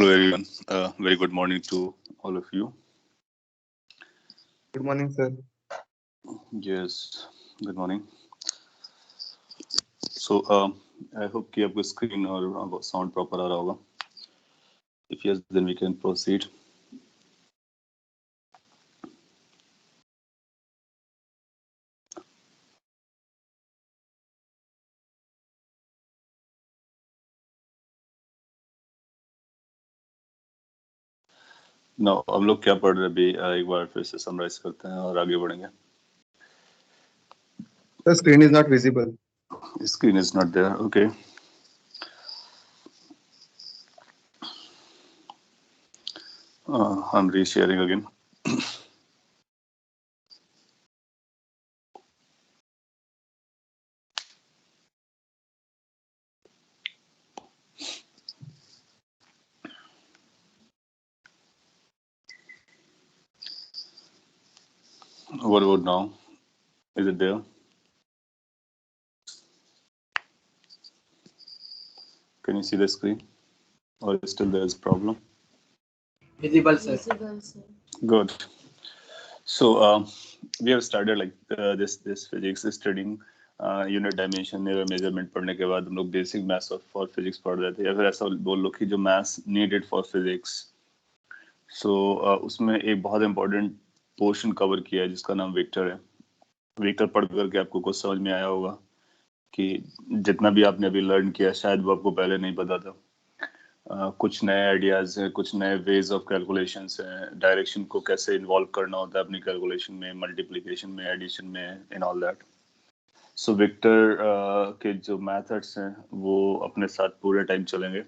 Hello everyone. Very good morning to all of you. Good morning, sir. Yes, good morning. So I hope कि आपको screen और sound proper आ रहा होगा. If yes, then we can proceed. Now हम लोग क्या पढ़ रहे हैं अभी एक बार फिर से समराइज करते हैं और आगे बढ़ेंगे. The screen is not visible. Screen is not there. Okay. I'm resharing again. What about now? Is it there? Can you see the screen? Or still there is problem? Visible, sir. Good. So we have started like this physics studying unit dimension error measurement पढ़ने के बाद हम लोग basic maths for physics पढ़ रहे थे या फिर ऐसा बोल लो कि जो मैथ्स नीडेड फॉर फिजिक्स. सो उसमें एक बहुत इंपॉर्टेंट पोर्शन कवर किया है जिसका नाम वेक्टर है. वेक्टर पढ़ करके आपको कुछ समझ में आया होगा कि जितना भी आपने अभी लर्न किया शायद वो आपको पहले नहीं पता था. कुछ नए आइडियाज हैं, कुछ नए वेज ऑफ कैलकुलेशंस हैं, डायरेक्शन को कैसे इन्वॉल्व करना होता है अपनी कैलकुलेशन में, मल्टीप्लिकेशन में, एडिशन में, in all that. So vector के जो मेथड्स हैं वो अपने साथ पूरे टाइम चलेंगे,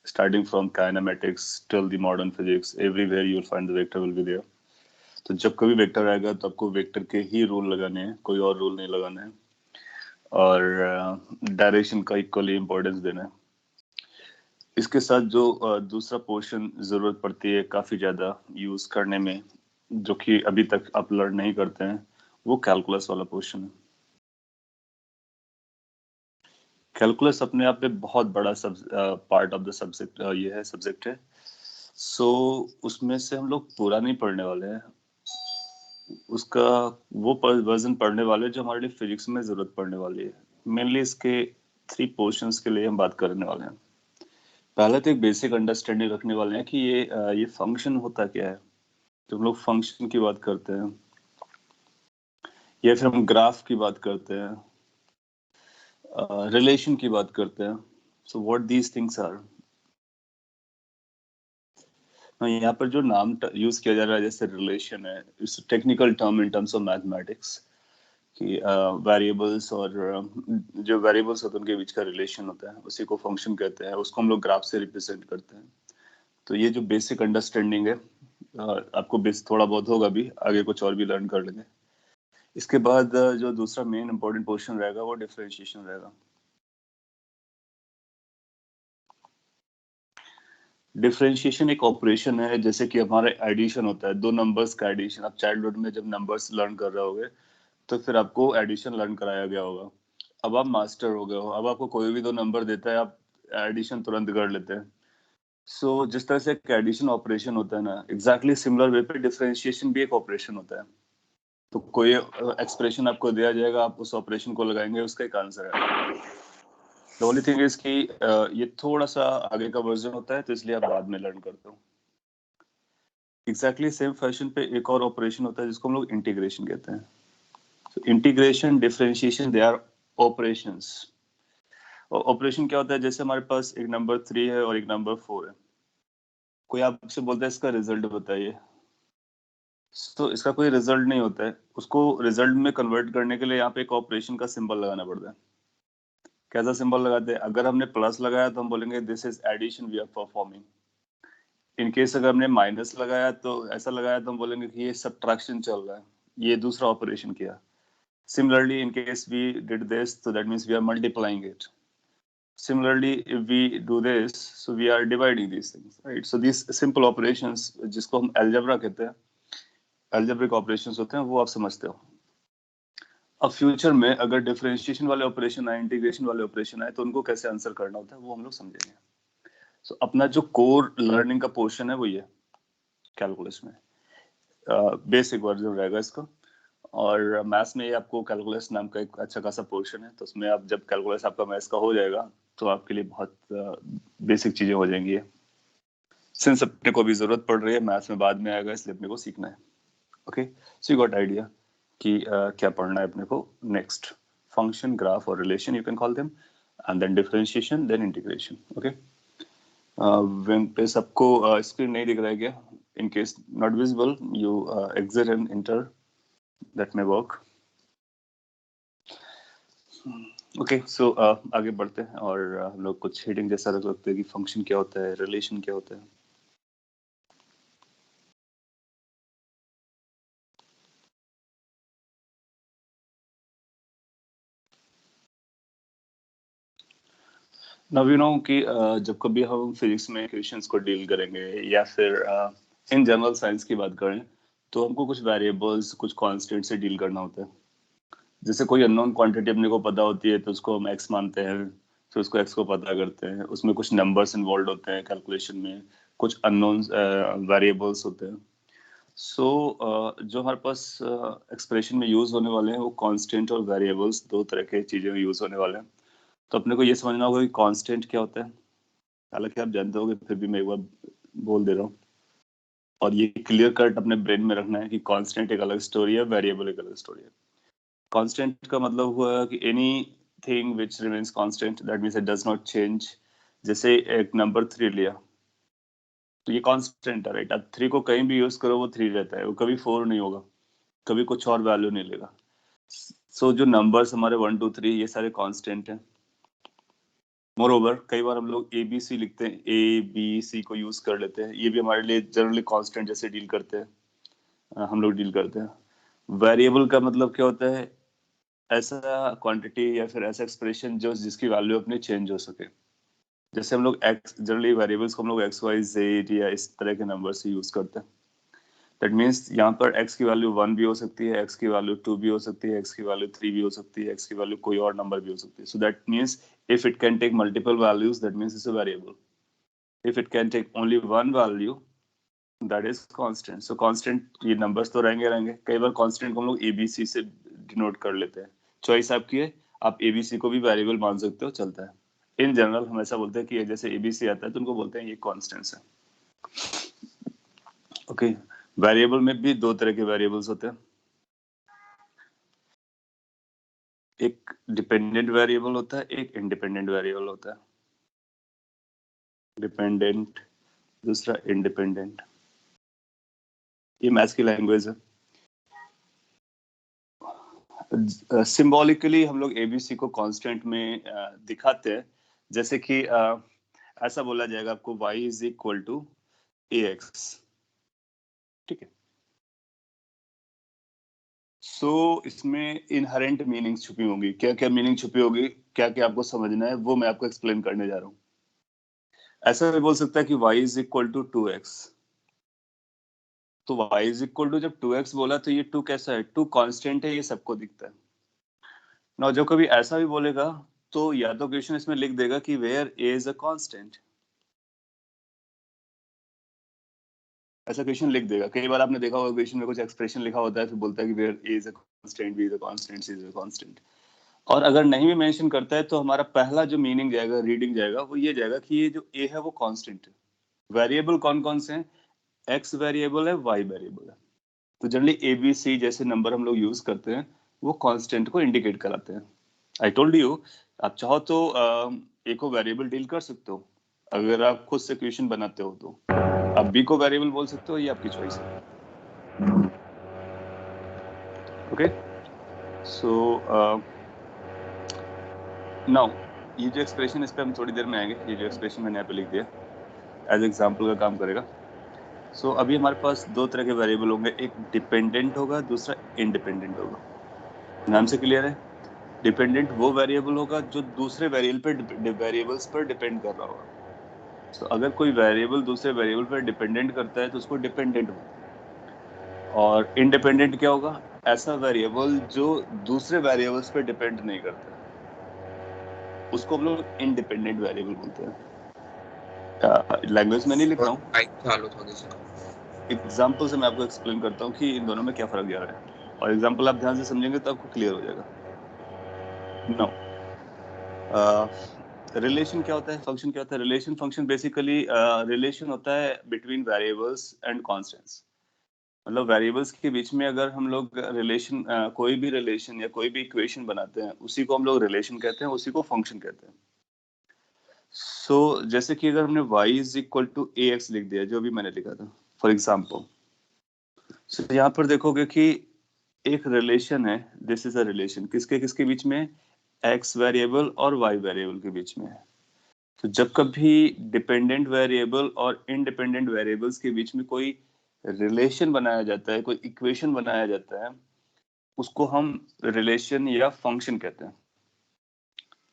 starting from kinematics till the modern physics. Everywhere you will find the vector will be there. तो जब कभी वेक्टर आएगा तो आपको वेक्टर के ही रूल लगाने हैं, कोई और रूल नहीं लगाना है, और डायरेक्शन का इक्वली इम्पोर्टेंस देना है. इसके साथ जो दूसरा पोर्शन जरूरत पड़ती है काफी ज्यादा यूज करने में, जो कि अभी तक आप लर्न नहीं करते हैं, वो कैलकुलस वाला पोर्शन है. कैलकुलस अपने आप में बहुत बड़ा पार्ट ऑफ द सब्जेक्ट ये है, सब्जेक्ट है. सो उसमें से हम लोग पूरा नहीं पढ़ने वाले हैं, उसका वो वर्जन पढ़ने वाले जो हमारे लिए फिजिक्स में जरूरत पड़ने वाली है. मेनली इसके 3 पोर्शंस के लिए हम बात करने वाले हैं. पहले तो एक बेसिक अंडरस्टैंडिंग रखने वाले हैं कि ये फंक्शन होता क्या है. तो हम लोग फंक्शन की बात करते हैं या फिर हम ग्राफ की बात करते हैं, रिलेशन की बात करते हैं. So what these things are. यहाँ पर जो नाम यूज किया जा रहा है जैसे रिलेशन है, it's technical term in terms of mathematics कि वेरिएबल्स और जो वेरिएबल्स होते हैं उनके बीच का रिलेशन होता है, उसी को फंक्शन कहते हैं. उसको हम लोग ग्राफ से रिप्रेजेंट करते हैं. तो ये जो बेसिक अंडरस्टैंडिंग है आपको बेस थोड़ा बहुत होगा, भी आगे कुछ और भी लर्न कर लेंगे. इसके बाद जो दूसरा मेन इंपॉर्टेंट पोर्शन रहेगा वो डिफरेंशिएशन रहेगा. डिफरेंशिएशन एक ऑपरेशन है, जैसे कि हमारा एडिशन होता है, दो नंबर्स का एडिशन. आप चाइल्डहुड में जब नंबर्स लर्न कर रहे होगे तो फिर आपको एडिशन लर्न कराया गया होगा. अब आप मास्टर हो गए हो, अब आपको कोई भी दो नंबर देता है आप एडिशन तुरंत कर लेते हैं. सो जिस तरह से एक एडिशन ऑपरेशन होता है ना, एग्जैक्टली सिमिलर वे पे डिफरेंशिएशन भी एक ऑपरेशन होता है. तो कोई एक्सप्रेशन आपको दिया जाएगा, आप उस ऑपरेशन को लगाएंगे, उसका एक आंसर है. द ओनली थिंग इज कि ये थोड़ा सा आगे का वर्जन होता है, तो इसलिए आप बाद में लर्न करते हो. एग्जैक्टली सेम फैशन पे एक और ऑपरेशन होता है जिसको हम लोग इंटीग्रेशन कहते हैं. So, integration, differentiation, they are operations. Operation क्या होता है, जैसे हमारे पास एक नंबर 3 है और एक नंबर 4 है. कोई आपसे बोलता है इसका रिजल्ट बताइए, तो इसका कोई रिजल्ट नहीं होता है. उसको रिजल्ट में कन्वर्ट करने के लिए यहाँ पे एक ऑपरेशन का सिंबल लगाना पड़ता है. कैसा सिंबल लगाते हैं, अगर हमने प्लस लगाया तो हम बोलेंगे this is addition we are performing. In case अगर हमने माइनस लगाया तो ऐसा लगाया तो हम बोलेंगे कि ये सब्ट्रैक्शन चल रहा है, ये दूसरा ऑपरेशन किया. Similarly in case we did this, so that means we are multiplying it. Similarly, if we do this, so we are dividing these things, right? So these simple operations, जिसको हम algebra कहते हैं, algebraic operations होते हैं, वो आप समझते हो. अब फ्यूचर में अगर डिफरेंशिएशन वाले ऑपरेशन आए, इंटीग्रेशन वाले ऑपरेशन आए, तो उनको कैसे आंसर करना होता है वो हम लोग समझेंगे. सो अपना जो कोर लर्निंग का पोर्शन है वो ये कैलकुलस में बेसिक वर्जन रहेगा इसका। और मैथ्स में आपको कैलकुलस नाम का एक अच्छा खासा पोर्शन है, तो उसमें आप जब कैलकुलस आपका मैथ्स का हो जाएगा तो आपके लिए बहुत बेसिक चीजें हो जाएंगी। सिंस अपने को भी जरूरत पड़ रही है, मैथ्स में बाद में आएगा, इसलिए अपने को सीखना है। Okay, so you got idea कि क्या पढ़ना है अपने को नेक्स्ट। फंक्शन, ग्राफ और relation you can call them, and then differentiation, then integration. Okay, Venkatesh आपको स्क्रीन नहीं दिख रहा है क्या? In case not visible, you exit and enter, that may work. Okay, so आगे बढ़ते हैं और हम लोग कुछ हेडिंग जैसा रख सकते हैं कि फंक्शन क्या होता है, रिलेशन क्या होता है। नाउ यू नो कि जब कभी हम फिजिक्स में इक्वेशंस को डील करेंगे या फिर इन जनरल साइंस की बात करें, तो हमको कुछ वेरिएबल्स, कुछ कांस्टेंट से डील करना होता है। जैसे कोई अननोन क्वांटिटी अपने को पता होती है तो उसको हम एक्स मानते हैं, तो उसको एक्स को पता करते हैं। उसमें कुछ नंबर्स इन्वॉल्व होते हैं कैलकुलेशन में, कुछ अननोन वेरिएबल्स होते हैं। सो जो हमारे पास एक्सप्रेशन में यूज होने वाले हैं वो कांस्टेंट और वेरिएबल्स, दो तरह के चीजें में यूज होने वाले हैं। तो अपने को ये समझना होगा कि कांस्टेंट क्या होता है। हालांकि आप जानते होगे, फिर भी मैं एक बार बोल दे रहा हूँ, और ये क्लियर कट अपने ब्रेन में रखना है कि कांस्टेंट एक अलग स्टोरी है, वेरिएबल एक अलग स्टोरी है। कांस्टेंट का मतलब हुआ कि any thing which remains constant, that means it does not change. जैसे एक नंबर 3 लिया, तो ये कांस्टेंट है, राइट? आप 3 को कहीं भी यूज करो वो 3 रहता है, वो कभी 4 नहीं होगा, कभी कुछ और वैल्यू नहीं लेगा। सो जो नंबर्स हमारे 1 2 3 ये सारे कांस्टेंट हैं। मोरओवर कई बार हम लोग ए बी सी लिखते हैं, ए बी सी को यूज कर लेते हैं, ये भी हमारे लिए जनरली कांस्टेंट जैसे डील करते हैं, हम लोग डील करते हैं। वेरिएबल का मतलब क्या होता है? ऐसा क्वांटिटी या फिर ऐसा एक्सप्रेशन जो जिसकी वैल्यू अपने चेंज हो सके। जैसे हम लोग एक्स, जनरली वेरिएबल्स को हम लोग एक्स वाई जेड या इस तरह के नंबर से यूज करते हैं। दैट मीन्स यहाँ पर x की वैल्यू 1 भी हो सकती है, x की वैल्यू 2 भी हो सकती है, x की वैल्यू 3 भी हो सकती है, x की वैल्यू कोई और नंबर भी हो सकती है। So that means if it can take multiple values, that means it's a variable. If it can take only one value, that is constant. So constant ये numbers तो रहेंगे। कई बार constant को हम लोग ABC से डिनोट कर लेते हैं। चॉइस आपकी है, आप ABC को भी वेरिएबल मान सकते हो, चलता है। इन जनरल हम ऐसा बोलते हैं कि जैसे ABC आता है तो उनको बोलते हैं ये कॉन्स्टेंट्स है। ओके, वेरिएबल में भी दो तरह के वेरिएबल्स होते हैं। एक डिपेंडेंट वेरिएबल होता है, एक इंडिपेंडेंट वेरिएबल होता है। डिपेंडेंट, दूसरा इंडिपेंडेंट। ये मैथ्स की लैंग्वेज है। सिंबॉलिकली हम लोग एबीसी को कांस्टेंट में दिखाते हैं। जैसे कि ऐसा बोला जाएगा आपको y is equal to ax, ठीक है? सो इसमें इनहेरेंट मीनिंग छुपी होंगी। क्या क्या मीनिंग छुपी होगी, क्या क्या आपको समझना है, वो मैं आपको एक्सप्लेन करने जा रहा हूँ। ऐसा भी बोल सकता है कि y is equal to 2x। तो y इज इक्वल टू, जब 2x बोला तो ये 2 कैसा है? 2 कांस्टेंट है, ये सबको दिखता है ना। जो कभी ऐसा भी बोलेगा तो या तो क्वेश्चन इसमें लिख देगा कि where a is a constant, ऐसा क्वेश्चन लिख देगा। कई बार आपने देखा होगा क्वेश्चन में कुछ एक्सप्रेशन लिखा होता है, फिर बोलता है कि where a is a constant, b is a constant, c is a constant. और अगर नहीं भी मेंशन करता है तो हमारा पहला जो मीनिंग जाएगा, रीडिंग जाएगा, वो ये जाएगा कि ये जो a है वो कांस्टेंट है। वेरिएबल कौन कौन से हैं? x वेरिएबल है, y वेरिएबल है। तो जनरली a b c जैसे नंबर हम लोग यूज करते हैं, वो कांस्टेंट को इंडिकेट कराते हैं। आई टोल्ड यू, आप चाहो तो a को वेरिएबल डील कर सकते हो। अगर आप खुद से क्वेश्चन बनाते हो तो आप b को वेरिएबल बोल सकते हो, ये आपकी चॉइस है। ओके, सो नाउ ये जो एक्सप्रेशन, इस पे हम थोड़ी देर में आएंगे। ये जो एक्सप्रेशन मैंने यहाँ पे लिख दिया एज एग्जाम्पल का काम करेगा। सो अभी हमारे पास दो तरह के वेरिएबल होंगे, एक डिपेंडेंट होगा, दूसरा इंडिपेंडेंट होगा। नाम से क्लियर है? डिपेंडेंट वो वेरिएबल होगा जो दूसरे वेरिएबल्स पर डिपेंड कर रहा होगा। तो अगर कोई वेरिएबल दूसरे वेरिएबल पर डिपेंडेंट करता है तो उसको डिपेंडेंट बोलते हैं। और इंडिपेंडेंट क्या होगा? ऐसा वेरिएबल जो दूसरे वेरिएबल्स पर डिपेंड नहीं करता है, उसको हम लोग इंडिपेंडेंट वेरिएबल बोलते हैं। लैंग्वेज में नहीं लिख रहा हूँ, माइक चालू थोड़ी सी। एग्जाम्पल से मैं आपको एक्सप्लेन करता हूँ कि इन दोनों में क्या फर्क जा रहा है, और एग्जाम्पल आप ध्यान से समझेंगे तो आपको क्लियर हो जाएगा। नो, रिलेशन क्या होता है, फंक्शन क्या होता है? रिलेशन फंक्शन बेसिकली रिलेशन होता है बिटवीन वेरिएबल्स एंड कांस्टेंट्स। मतलब वेरिएबल्स के बीच में अगर हम लोग रिलेशन कोई भी रिलेशन या कोई भी इक्वेशन बनाते हैं, उसी को हम लोग रिलेशन कहते हैं, उसी को फंक्शन कहते हैं। सो जैसे कि अगर हमने y is equal to a x लिख दिया, जो भी मैंने लिखा था फॉर एग्जाम्पल, सो यहाँ पर देखोगे कि एक रिलेशन है, दिस इज अ रिलेशन, किसके किसके बीच में? x वेरिएबल और y वेरिएबल के बीच में है। तो जब कभी डिपेंडेंट वेरिएबल और इंडिपेंडेंट वेरिएबल्स के बीच में कोई रिलेशन बनाया जाता है, कोई इक्वेशन बनाया जाता है, उसको हम रिलेशन या फंक्शन कहते हैं।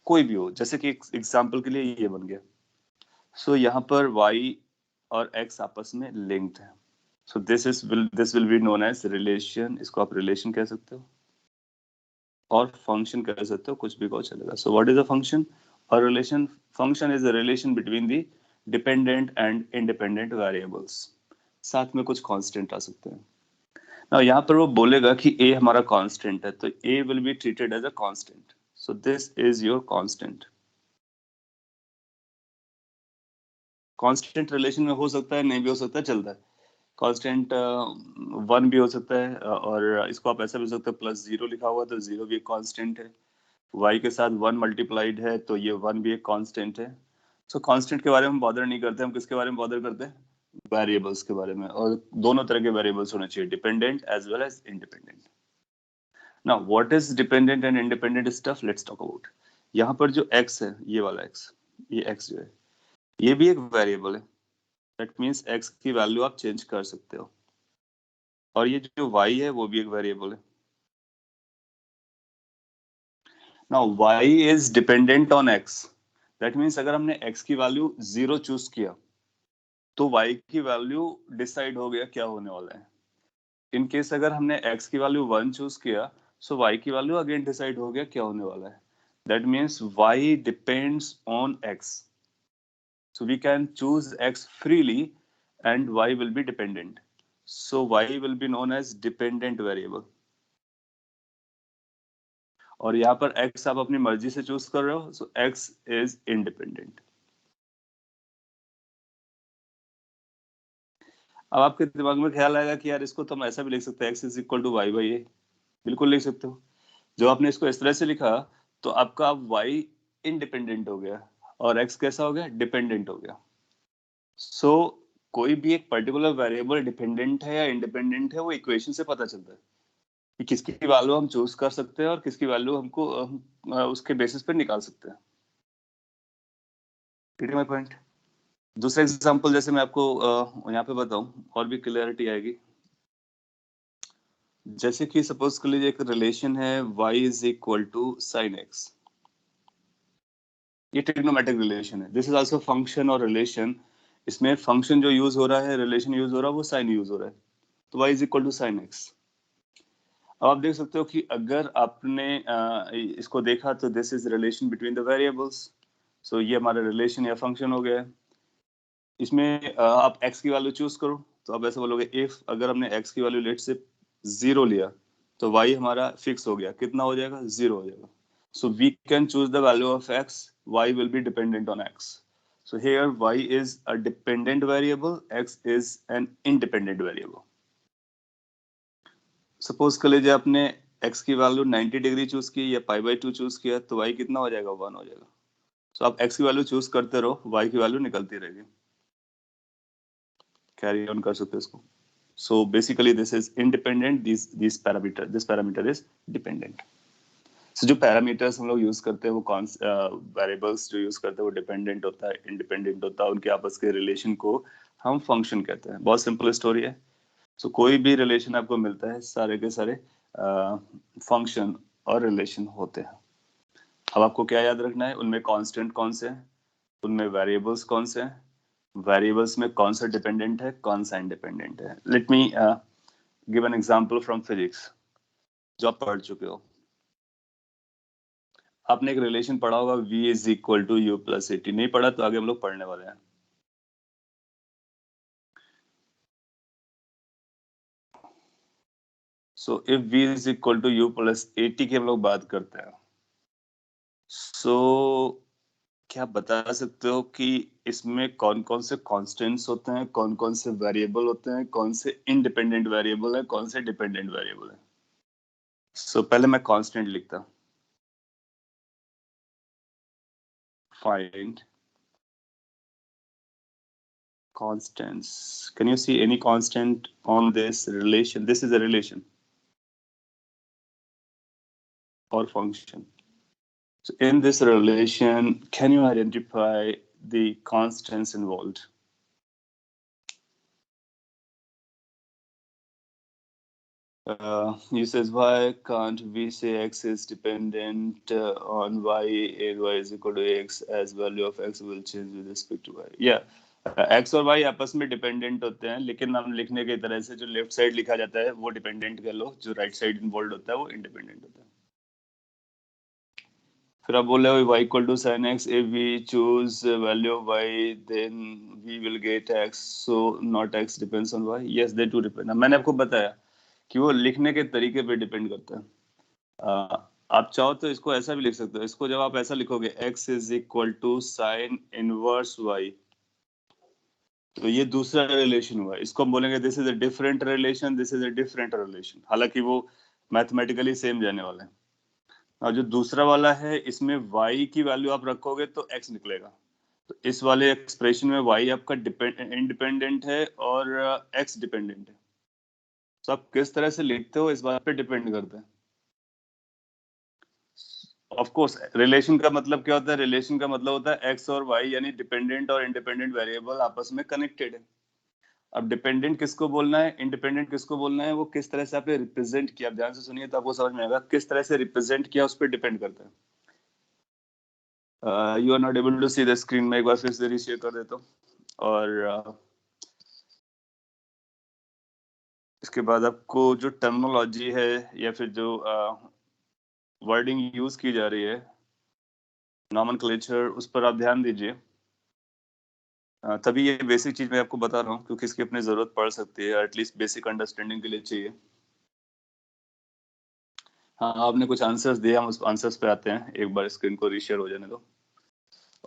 कोई भी हो, जैसे कि एग्जांपल के लिए ये बन गया। सो यहाँ पर y और x आपस में लिंक्ड है, so this will be known as relation. इसको आप रिलेशन कह सकते हो और फंक्शन कह सकते हो, कुछ भी कहो चलेगा। So what is a function और relation? Function is a relation between the dependent and independent variables. साथ में कुछ कांस्टेंट आ सकते हैं। नाउ यहाँ पर वो बोलेगा कि a हमारा कांस्टेंट है, तो a will be treated as a constant, so this is your constant. Constant relation में हो सकता है, नहीं भी हो सकता है, चलता है। कांस्टेंट 1 भी हो सकता है, और इसको आप ऐसा भी हो सकते हैं, +0 लिखा हुआ तो 0 भी एक कांस्टेंट है। y के साथ 1 मल्टीप्लाइड है तो ये 1 भी एक कांस्टेंट है। सो कांस्टेंट के बारे में बॉदर नहीं करते, हम किसके बारे में बॉदर करते हैं? वेरिएबल्स के बारे में, और दोनों तरह के वेरिएबल्स होने चाहिए, dependent as well as independent. Now what is dependent and independent stuff, let's talk about. यहाँ पर जो x है, ये वाला x, ये x जो है, ये भी एक वेरिएबल है। दैट मींस x की वैल्यू आप चेंज कर सकते हो, और ये जो y है वो भी एक वेरिएबल है। Now y is dependent on x, that means अगर हमने x की वैल्यू 0 चूज किया तो y की वैल्यू डिसाइड हो गया क्या होने वाला है। इन केस अगर हमने x की वैल्यू 1 चूज किया, सो y की वैल्यू अगेन डिसाइड हो गया क्या होने वाला है। That means y depends on x, so we can choose x freely and y will be dependent, so y will be known as dependent variable। और यहाँ पर x आप अपनी मर्जी से चूज कर रहे हो, so x is independent। अब आपके दिमाग में ख्याल आएगा कि यार इसको तो हम ऐसा भी लिख सकते हैं, x is equal to Y by A. बिल्कुल लिख सकते हो। जो आपने इसको इस तरह से लिखा तो आपका y इंडिपेंडेंट हो गया और x कैसा हो गया? डिपेंडेंट हो गया। सो कोई भी एक पर्टिकुलर वेरिएबल डिपेंडेंट है या इंडिपेंडेंट है, वो इक्वेशन से पता चलता है कि किसकी वैल्यू हम चूज कर सकते हैं और किसकी वैल्यू हमको उसके बेसिस पे निकाल सकते हैं। Getting my point? दूसरा एग्जांपल जैसे मैं आपको यहाँ पे बताऊं और भी क्लियरिटी आएगी। जैसे कि सपोज कर लीजिए एक रिलेशन है y is equal to sine x। ये ट्रिग्नोमेट्रिक रिलेशन है, दिस इज आल्सो फंक्शन और रिलेशन। इसमें फंक्शन जो यूज हो रहा है, रिलेशन यूज हो रहा है, वो साइन यूज हो रहा है, तो y is equal to sine x। अब आप देख सकते हो कि अगर आपने इसको देखा तो this is relation between the variables, so ये हमारा रिलेशन या फंक्शन हो गया है। इसमें आप x की वैल्यू चूज करो, तो आप ऐसे बोलोगे इफ अगर हमने x की वैल्यू लेट से 0 लिया तो y हमारा फिक्स हो गया, कितना हो जाएगा? 0 हो जाएगा। So we can choose the value of x, y will be dependent on x। So here y is a dependent variable, x is an independent variable. Suppose कर लीजिए आपने x की वैल्यू 90 डिग्री चूज की या π/2 choose किया, तो y कितना हो जाएगा? 1 हो जाएगा। सो आप x की वैल्यू चूज करते रहो, y की वैल्यू निकलती रहेगी। कैरी ऑन कर सकते हो इसको। So basically this is independent, this parameter is dependent. So जो पैरामीटर्स हम लोग यूज करते हैं वो कौन वेरिएबल्स जो यूज करते हैं वो डिपेंडेंट होता है, इंडिपेंडेंट होता है, उनके आपस के रिलेशन को हम फंक्शन कहते हैं। बहुत सिंपल स्टोरी है। सो कोई भी रिलेशन आपको मिलता है, सारे के सारे फंक्शन और रिलेशन होते हैं। अब आपको क्या याद रखना है? उनमें कांस्टेंट कौन से हैं, उनमें वेरिएबल्स कौन से हैं, वेरिएबल्स में कौन सा डिपेंडेंट है, कौन सा इंडिपेंडेंट है। Let me give an example from physics जो आप पढ़ चुके हो। आपने एक रिलेशन पढ़ा होगा v is equal to u plus 80। नहीं पढ़ा तो आगे हम लोग पढ़ने वाले हैं। So if v is equal to u plus 80 की हम लोग बात करते हैं, सो क्या बता सकते हो कि इसमें कौन कौन से कांस्टेंट्स होते हैं, कौन कौन से वेरिएबल होते हैं, कौन से इंडिपेंडेंट वेरिएबल है, कौन से डिपेंडेंट वेरिएबल है? सो पहले मैं कांस्टेंट लिखता, find constants. Can you see any constant on this relation? This is a relation or function. So in this relation, can you identify the constants involved? He says, why can't we say x is dependent on y and y is equal to x as value of x will change with respect to y? Yeah, x और y आपस में dependent होते हैं, लेकिन हम लिखने की तरह से जो लेफ्ट साइड लिखा जाता है वो डिपेंडेंट कर लो, जो राइट साइड इन्वॉल्व होता है वो इंडिपेंडेंट होता है। फिर आप बोल रहे हो y equal to sin x, if we choose value of y then we will get x, so not x depends on y. Yes, they do depend. मैंने आपको बताया कि वो लिखने के तरीके पे डिपेंड करता है। आप चाहो तो इसको ऐसा भी लिख सकते हो, इसको जब आप ऐसा लिखोगे x is equal to sine inverse y, तो ये दूसरा रिलेशन हुआ, इसको हम बोलेंगे this is a different relation, this is a different relation, हालांकि वो मैथमेटिकली सेम जाने वाला है। और जो दूसरा वाला है इसमें y की वैल्यू आप रखोगे तो x निकलेगा, तो इस वाले एक्सप्रेशन में y आपका इंडिपेंडेंट है और x डिपेंडेंट है। तो आप किस तरह से लिखते हो इस बात पे डिपेंड करता है। ऑफ कोर्स रिलेशन का मतलब क्या होता है? रिलेशन का मतलब होता है x और y यानी डिपेंडेंट और इंडिपेंडेंट वेरिएबल आपस में कनेक्टेड है। अब डिपेंडेंट किसको बोलना है, इंडिपेंडेंट किसको बोलना है, वो किस तरह से आपने रिप्रेजेंट किया, ध्यान से सुनिए तो आपको समझ में आएगा किस तरह से रिप्रेजेंट किया, उस पर डिपेंड करता है। You are not able to see the screen, में एक बार फिर से रीशेयर कर देता हूँ। और इसके बाद आपको जो टर्मिनोलॉजी है या फिर जो वर्डिंग यूज की जा रही है, नॉमेनक्लेचर, उस पर आप ध्यान दीजिए। तभी ये बेसिक चीज मैं आपको बता रहा हूँ, क्योंकि इसकी अपनी जरूरत पड़ सकती है, एटलीस्ट बेसिक अंडरस्टैंडिंग के लिए चाहिए। हाँ, आपने कुछ आंसर्स दिए, हम उस आंसर्स पे आते हैं। एक बार स्क्रीन को रीशेयर हो जाने दो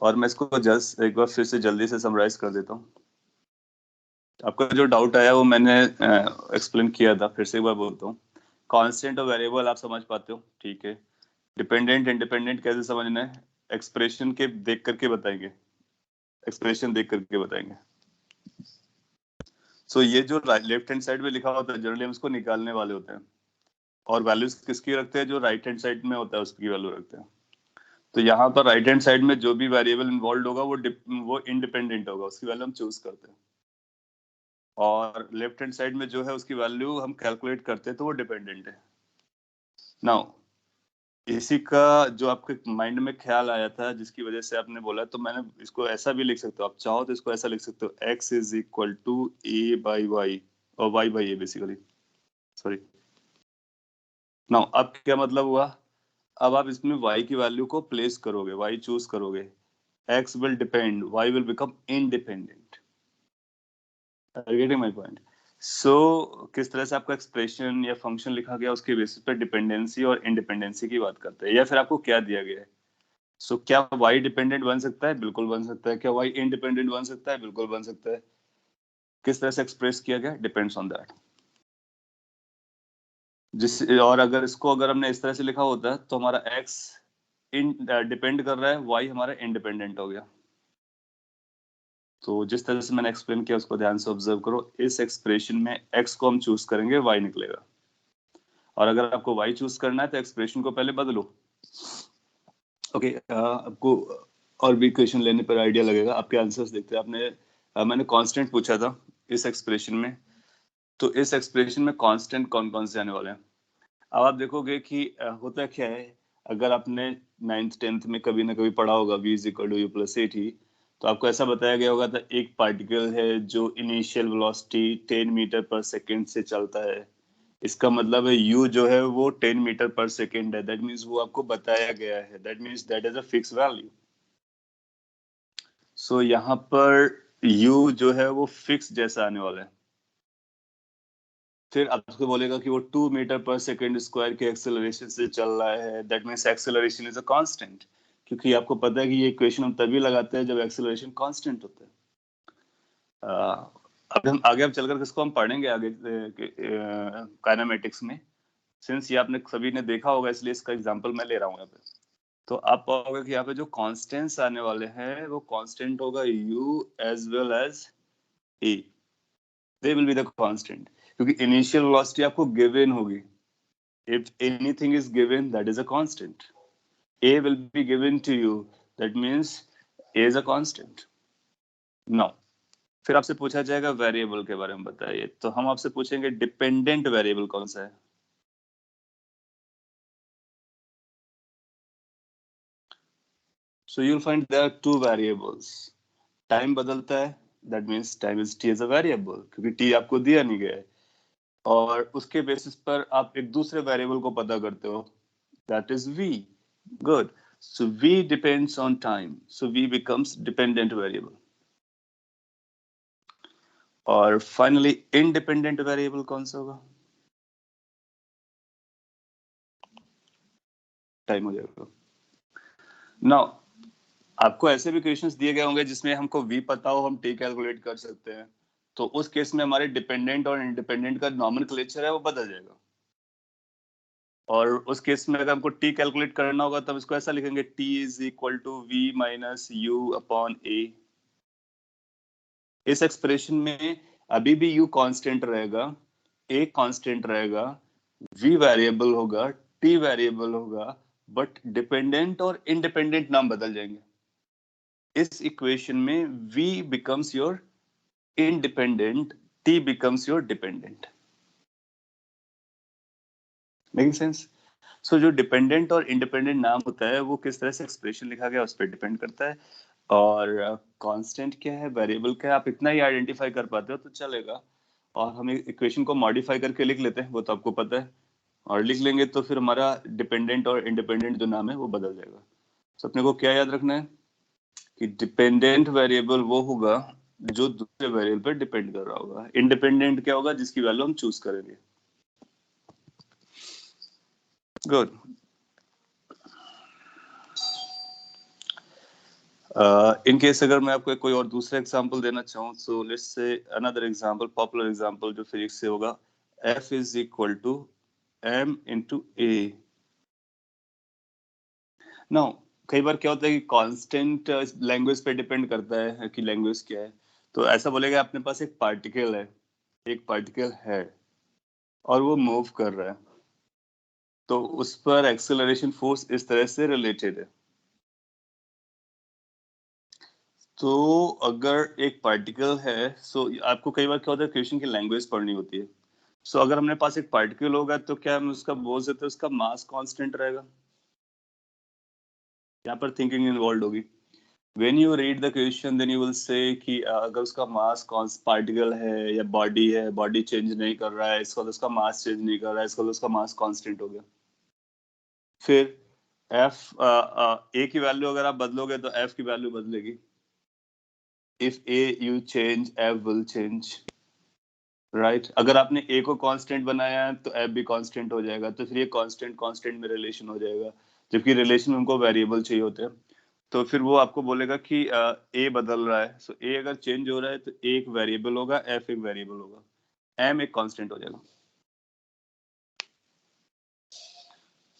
और मैं इसको जस्ट एक बार फिर से जल्दी से समराइज कर देता हूँ। आपका जो डाउट आया वो मैंने एक्सप्लेन किया था, फिर से एक बार बोलता हूँ। कांस्टेंट और वेरिएबल आप समझ पाते हो, ठीक है। डिपेंडेंट इंडिपेंडेंट कैसे समझना है, एक्सप्रेशन के देख करके बताएंगे, एक्सप्रेशन देख करके बताएंगे। सो ये जो लेफ्ट हैंड साइड में लिखा होता है जनरली हम इसको निकालने वाले होते हैं, और वैल्यूज किसकी रखते हैं? जो राइट हैंड साइड में होता है उसकी वैल्यू रखते हैं। तो यहाँ पर राइट हैंड साइड में जो भी वेरिएबल इन्वॉल्व होगा वो इंडिपेंडेंट होगा, उसकी वैल्यू हम चूज करते हैं। और लेफ्ट हैंड साइड में जो है उसकी वैल्यू हम कैलकुलेट करते हैं, तो वो डिपेंडेंट है। नाउ इसी का जो आपके माइंड में ख्याल आया था जिसकी वजह से आपने बोला, तो मैंने इसको ऐसा भी लिख सकते हो, आप चाहो तो इसको ऐसा लिख सकते हो, x is equal to a by y और y by a basically, sorry. Now अब क्या मतलब हुआ, अब आप इसमें y की वैल्यू को प्लेस करोगे, y चूज करोगे, x will depend, y will become independent. Are you getting my point? So किस तरह से आपका एक्सप्रेशन या फंक्शन लिखा गया उसके बेसिस पे डिपेंडेंसी और इंडिपेंडेंसी की बात करते हैं, या फिर आपको क्या दिया गया है। सो क्या y डिपेंडेंट बन सकता है? बिल्कुल बन सकता है। क्या y इंडिपेंडेंट बन सकता है? बिल्कुल बन सकता है। किस तरह से एक्सप्रेस किया गया, डिपेंड्स ऑन दैट। जिस और अगर इसको अगर हमने इस तरह से लिखा होता तो हमारा x डिपेंड कर रहा है, y हमारा इंडिपेंडेंट हो गया। तो जिस तरह से मैंने एक्सप्लेन किया उसको ध्यान से ऑब्जर्व करो। इस एक्सप्रेशन में x को हम चूज करेंगे, y निकलेगा। और अगर आपको y चूज करना है तो एक्सप्रेशन को पहले बदलो। ओके, आपको और भी क्वेश्चन लेने पर आइडिया लगेगा। आपके आंसर्स देखते हैं। मैंने कांस्टेंट पूछा था इस एक्सप्रेशन में, तो इस एक्सप्रेशन में कांस्टेंट कौन कौन से आने वाले हैं? अब आप देखोगे कि होता क्या है, अगर आपने 9th 10th में कभी ना कभी पढ़ा होगा v is equal to u plus a t, तो आपको ऐसा बताया गया होगा था एक पार्टिकल है जो इनिशियल वेलोसिटी 10 मीटर पर सेकेंड से चलता है। इसका मतलब है u जो है वो 10 मीटर पर सेकेंड है, दैट मीन्स वो आपको बताया गया है, that means that is a fix value. So यहाँ पर u जो है वो फिक्स जैसा आने वाला है। फिर आपको बोलेगा कि वो 2 मीटर पर सेकेंड स्क्वायर के एक्सेलरेशन से चल रहा है, that means acceleration is a constant, क्योंकि आपको पता है कि ये इक्वेशन हम तभी लगाते हैं जब एक्सेलरेशन कांस्टेंट होता है। अब हम आगे चलकर किसको हम पढ़ेंगे आगे काइनेमेटिक्स में, सिंस ये आपने सभी ने देखा होगा इसलिए इसका एग्जांपल मैं ले रहा हूँ यहाँ पे। तो आप पाओगे कि यहाँ पे जो कांस्टेंट्स आने वाले हैं वो कांस्टेंट होगा u as well as a, they will be the constant, क्योंकि इनिशियल वेलोसिटी आपको गिवन होगी। If anything is given, that is a constant. A will be given to you. That means A is a constant. Now, फिर आपसे पूछा जाएगा variable के बारे में बताइए, तो हम आपसे पूछेंगे डिपेंडेंट वेरिएबल कौन सा है। So you'll find there are two variables. Time बदलता है, that means time is t as a variable, क्योंकि t आपको दिया नहीं गया है, और उसके बेसिस पर आप एक दूसरे वेरिएबल को पता करते हो, that is v. Good. So v depends on time. So v becomes dependent variable. और फाइनली इंडिपेंडेंट वेरिएबल कौन सा होगा? टाइम हो जाएगा। नाउ आपको ऐसे भी क्वेश्चंस दिए गए होंगे जिसमें हमको v पता हो, हम t कैलकुलेट कर सकते हैं, तो उस केस में हमारे डिपेंडेंट और इंडिपेंडेंट का नॉमेनक्लेचर है वो बदल जाएगा। और उस केस में अगर हमको t कैलकुलेट करना होगा तब इसको ऐसा लिखेंगे, t is equal to v minus u upon a। इस एक्सप्रेशन में अभी भी u कांस्टेंट रहेगा, a कांस्टेंट रहेगा, v वेरिएबल होगा, t वेरिएबल होगा, बट डिपेंडेंट और इंडिपेंडेंट नाम बदल जाएंगे। इस इक्वेशन में v becomes your independent, t becomes your dependent. Making sense? So जो डिपेंडेंट और इंडिपेंडेंट नाम होता है वो किस तरह से एक्सप्रेशन लिखा गया उस पर डिपेंड करता है, और कांस्टेंट क्या है, वेरिएबल क्या है, आप इतना ही आइडेंटिफाई कर पाते हो तो चलेगा। और हम इक्वेशन को मॉडिफाई करके लिख लेते हैं, वो तो आपको पता है, और लिख लेंगे तो फिर हमारा डिपेंडेंट और इंडिपेंडेंट जो नाम है वो बदल जाएगा। तो अपने को क्या याद रखना है कि डिपेंडेंट वेरिएबल वो होगा जो दूसरे वेरिएबल पर डिपेंड कर रहा होगा, इंडिपेंडेंट क्या होगा जिसकी वैल्यू हम चूज करेंगे। गुड। इन केस अगर मैं आपको कोई और दूसरा एग्जांपल देना चाहूँ, so let's say another example, popular example जो फिजिक्स से होगा, F is equal to m into a। नाउ कई बार क्या होता है कि कांस्टेंट लैंग्वेज पे डिपेंड करता है कि लैंग्वेज क्या है। तो ऐसा बोलेगा अपने पास एक पार्टिकल है, एक पार्टिकल है और वो मूव कर रहा है, तो उस पर एक्सेलरेशन फोर्स इस तरह से रिलेटेड है। तो अगर एक पार्टिकल है, सो आपको कई बार क्या होता है क्वेश्चन की लैंग्वेज पढ़नी होती है। सो अगर हमने पास एक पार्टिकल होगा तो क्या हम उसका बोल सकते हैं उसका मास कांस्टेंट रहेगा? यहाँ पर थिंकिंग इन्वॉल्व होगी। When you read the question then you will say कि अगर उसका मास पार्टिकल है या बॉडी है, बॉडी चेंज नहीं कर रहा है, इसका उसका मास चेंज नहीं कर रहा है, इसका उसका मास कांस्टेंट हो गया। फिर एफ ए की वैल्यू अगर आप बदलोगे तो एफ की वैल्यू बदलेगी। If A you change F will change, right. अगर आपने ए को कांस्टेंट बनाया है तो एफ भी कांस्टेंट हो जाएगा, तो फिर ये कांस्टेंट कांस्टेंट में रिलेशन हो जाएगा, जबकि रिलेशन में उनको वेरिएबल चाहिए होते हैं। तो फिर वो आपको बोलेगा कि ए बदल रहा है, सो ए अगर चेंज हो रहा है तो ए एक वेरिएबल होगा, एफ एक वेरिएबल होगा, एम एक कांस्टेंट हो जाएगा।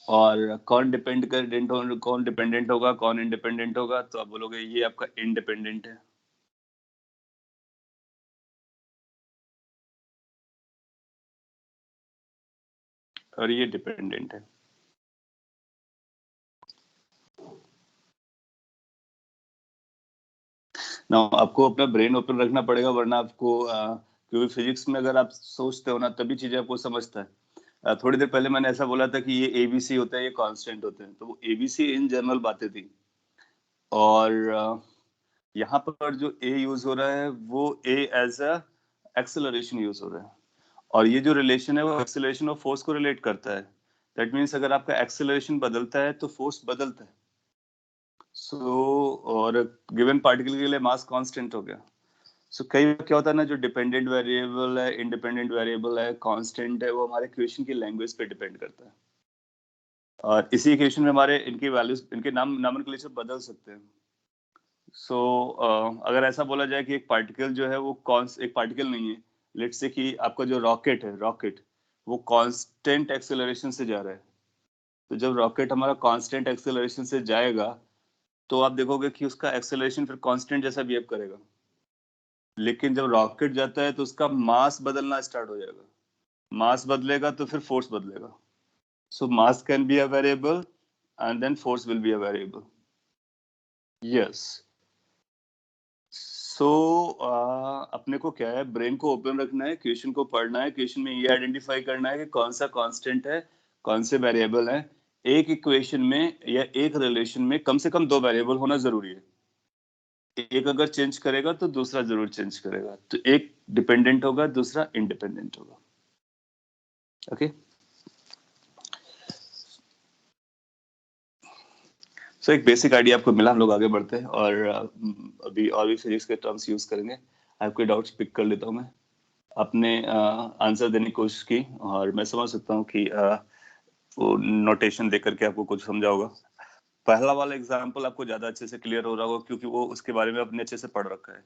और कौन डिपेंडेंट होगा, कौन इंडिपेंडेंट होगा, तो आप बोलोगे ये आपका इंडिपेंडेंट है और ये डिपेंडेंट है। ना आपको अपना ब्रेन ओपन रखना पड़ेगा, वरना आपको क्योंकि फिजिक्स में अगर आप सोचते हो ना तभी चीजें आपको समझता है। थोड़ी देर पहले मैंने ऐसा बोला था कि ये एबीसी होता है, ये कांस्टेंट होते हैं, तो वो एबीसी इन जनरल बातें थी। और यहाँ पर जो ए यूज हो रहा है वो ए एज अ एक्सेलरेशन यूज हो रहा है, और ये जो रिलेशन है वो एक्सेलरेशन और फोर्स को रिलेट करता है। दैट मीन्स अगर आपका एक्सेलरेशन बदलता है तो फोर्स बदलता है। सो और गिवन पार्टिकल के लिए मास कांस्टेंट हो गया, सो कई बार क्या होता है ना, जो डिपेंडेंट वेरिएबल है, इंडिपेंडेंट वेरिएबल है, कांस्टेंट है, वो हमारे इक्वेशन की लैंग्वेज पे डिपेंड करता है। और इसी इक्वेशन में हमारे इनकी वैल्यूज, इनके नॉमेनक्लेचर बदल सकते हैं। सो अगर ऐसा बोला जाए कि एक पार्टिकल जो है वो एक पार्टिकल नहीं है, लेट्स से कि आपका जो रॉकेट है, रॉकेट वो कांस्टेंट एक्सेलरेशन से जा रहा है। तो जब रॉकेट हमारा कांस्टेंट एक्सेलरेशन से जाएगा तो आप देखोगे कि उसका एक्सेलरेशन फिर कांस्टेंट जैसा बिहेव करेगा। लेकिन जब रॉकेट जाता है तो उसका मास बदलना स्टार्ट हो जाएगा। मास बदलेगा तो फिर फोर्स बदलेगा। So mass can be a variable and then force will be a variable. Yes. So अपने को क्या है, ब्रेन को ओपन रखना है, क्वेश्चन को पढ़ना है, क्वेश्चन में ये आइडेंटिफाई करना है कि कौन सा कांस्टेंट है, कौन से वेरिएबल है। एक इक्वेशन में या एक रिलेशन में कम से कम दो वेरिएबल होना जरूरी है। एक अगर चेंज करेगा तो दूसरा जरूर चेंज करेगा। तो एक डिपेंडेंट होगा, दूसरा इंडिपेंडेंट होगा। ओके। सो एक बेसिक आइडिया आपको मिला। हम लोग आगे बढ़ते हैं और अभी और भी फिजिक्स के टर्म्स यूज करेंगे। आपके डाउट्स पिक कर लेता हूँ मैं। आपने आंसर देने की कोशिश की और मैं समझ सकता हूँ कि वो नोटेशन देख करके आपको कुछ समझा होगा। पहला वाला एग्जांपल आपको ज्यादा अच्छे से क्लियर हो रहा होगा क्योंकि वो उसके बारे में आपने अच्छे से पढ़ रखा है।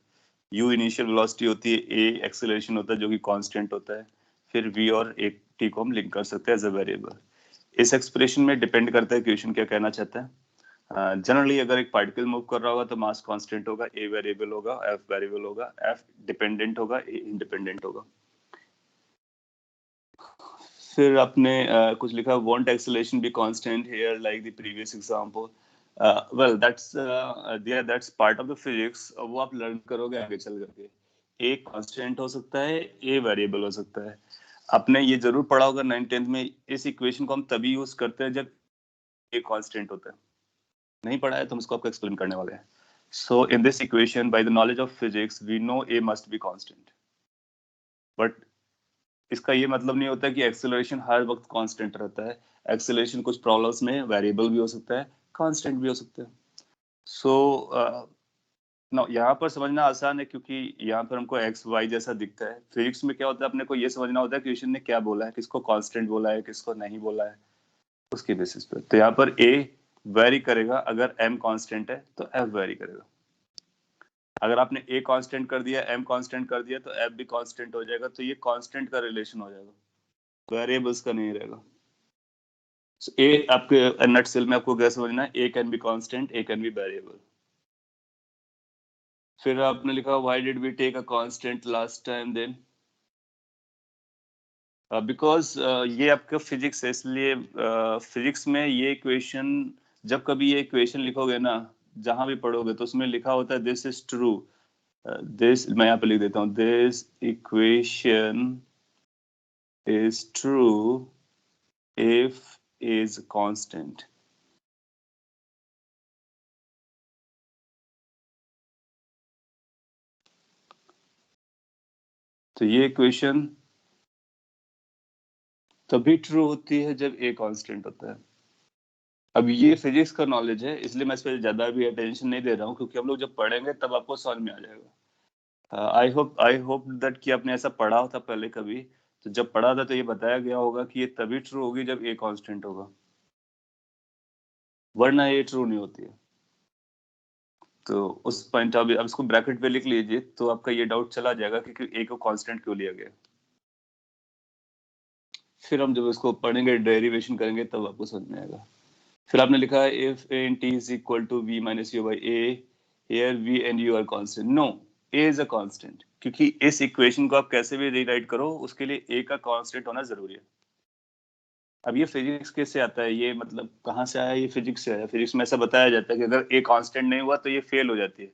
u इनिशियल वेलोसिटी होती है, a एक्सेलरेशन होता है जो कि कांस्टेंट होता है, फिर v और एक t को हम लिंक कर सकते हैं एज अ वेरिएबल। इस एक्सप्रेशन में डिपेंड करता है क्वेश्चन क्या कहना चाहता है। जनरली अगर एक पार्टिकल मूव कर रहा होगा तो मास कांस्टेंट होगा, a वेरिएबल होगा, f वेरिएबल होगा, f डिपेंडेंट होगा, a इंडिपेंडेंट होगा। फिर आपने कुछ लिखा, won't acceleration be constant here like the previous example? Well, that's part of the physics। वो आप लर्न करोगे आगे चल करके। a कांस्टेंट हो सकता है, a वेरिएबल हो सकता है। आपने ये जरूर पढ़ा होगा 9th-10th में, इस इक्वेशन को हम तभी यूज करते हैं जब a कांस्टेंट होता है। नहीं पढ़ा है तो हम इसको आपको एक्सप्लेन करने वाले हैं। So in this equation, by the knowledge of physics, we know a must be constant, but इसका ये मतलब नहीं होता कि एक्सेलरेशन हर वक्त कांस्टेंट रहता है। एक्सेलरेशन कुछ प्रॉब्लम्स में वेरिएबल भी हो सकता है, कांस्टेंट भी हो सकता है। सो नो, यहाँ पर समझना आसान है क्योंकि यहाँ पर हमको एक्स वाई जैसा दिखता है। फिजिक्स में क्या होता है, अपने को ये समझना होता है क्वेश्चन ने क्या बोला है, किसको कांस्टेंट बोला है, किसको नहीं बोला है, उसके बेसिस पे। तो यहाँ पर ए वेरी करेगा, अगर एम कांस्टेंट है तो एफ वेरी करेगा। अगर आपने ए कांस्टेंट कर दिया, एम कांस्टेंट कर दिया, तो एफ भी कांस्टेंट हो जाएगा। तो ये कांस्टेंट का रिलेशन हो जाएगा, वेरिएबल्स का नहीं रहेगा। So, ए आपके नट सेल में आपको क्या समझना है, A can be constant, A can be variable. फिर आपने लिखा why did we take a constant last time then? Because ये आपका फिजिक्स है, इसलिए फिजिक्स में ये इक्वेशन, जब कभी ये इक्वेशन लिखोगे ना, जहां भी पढ़ोगे तो उसमें लिखा होता है दिस इज ट्रू। दिस मैं यहाँ पे लिख देता हूँ, this equation is true if is constant। तो ये इक्वेशन तभी ट्रू होती है जब ए कांस्टेंट होता है। अब ये फिजिक्स का नॉलेज है, इसलिए मैं इस पर ज्यादा भी अटेंशन नहीं दे रहा हूँ, क्योंकि हम लोग जब पढ़ेंगे तब आपको समझ में आ जाएगा। आई होप दैट कि आपने ऐसा पढ़ा था पहले कभी। तो जब पढ़ा था तो ये बताया गया होगा कि ये तभी ट्रू होगी जब ए कांस्टेंट होगा, वरना ये ट्रू नहीं होती है। तो उस पॉइंट अब इसको ब्रैकेट पे लिख लीजिए तो आपका ये डाउट चला जाएगा कि ए को कांस्टेंट क्यों लिया गया। फिर हम जब इसको पढ़ेंगे, डेरिवेशन करेंगे, तब आपको समझ में आएगा। फिर आपने लिखा है if a in t is equal to v minus u by a, here v and u are constant। no, a is a constant, क्योंकि इस इक्वेशन को आप कैसे भी रीराइट करो उसके लिए a का कांस्टेंट होना जरूरी है। अब ये फिजिक्स कैसे आता है, ये मतलब कहाँ से आया, ये फिजिक्स से आया। फिजिक्स में ऐसा बताया जाता है कि अगर a कांस्टेंट नहीं हुआ तो ये फेल हो जाती है।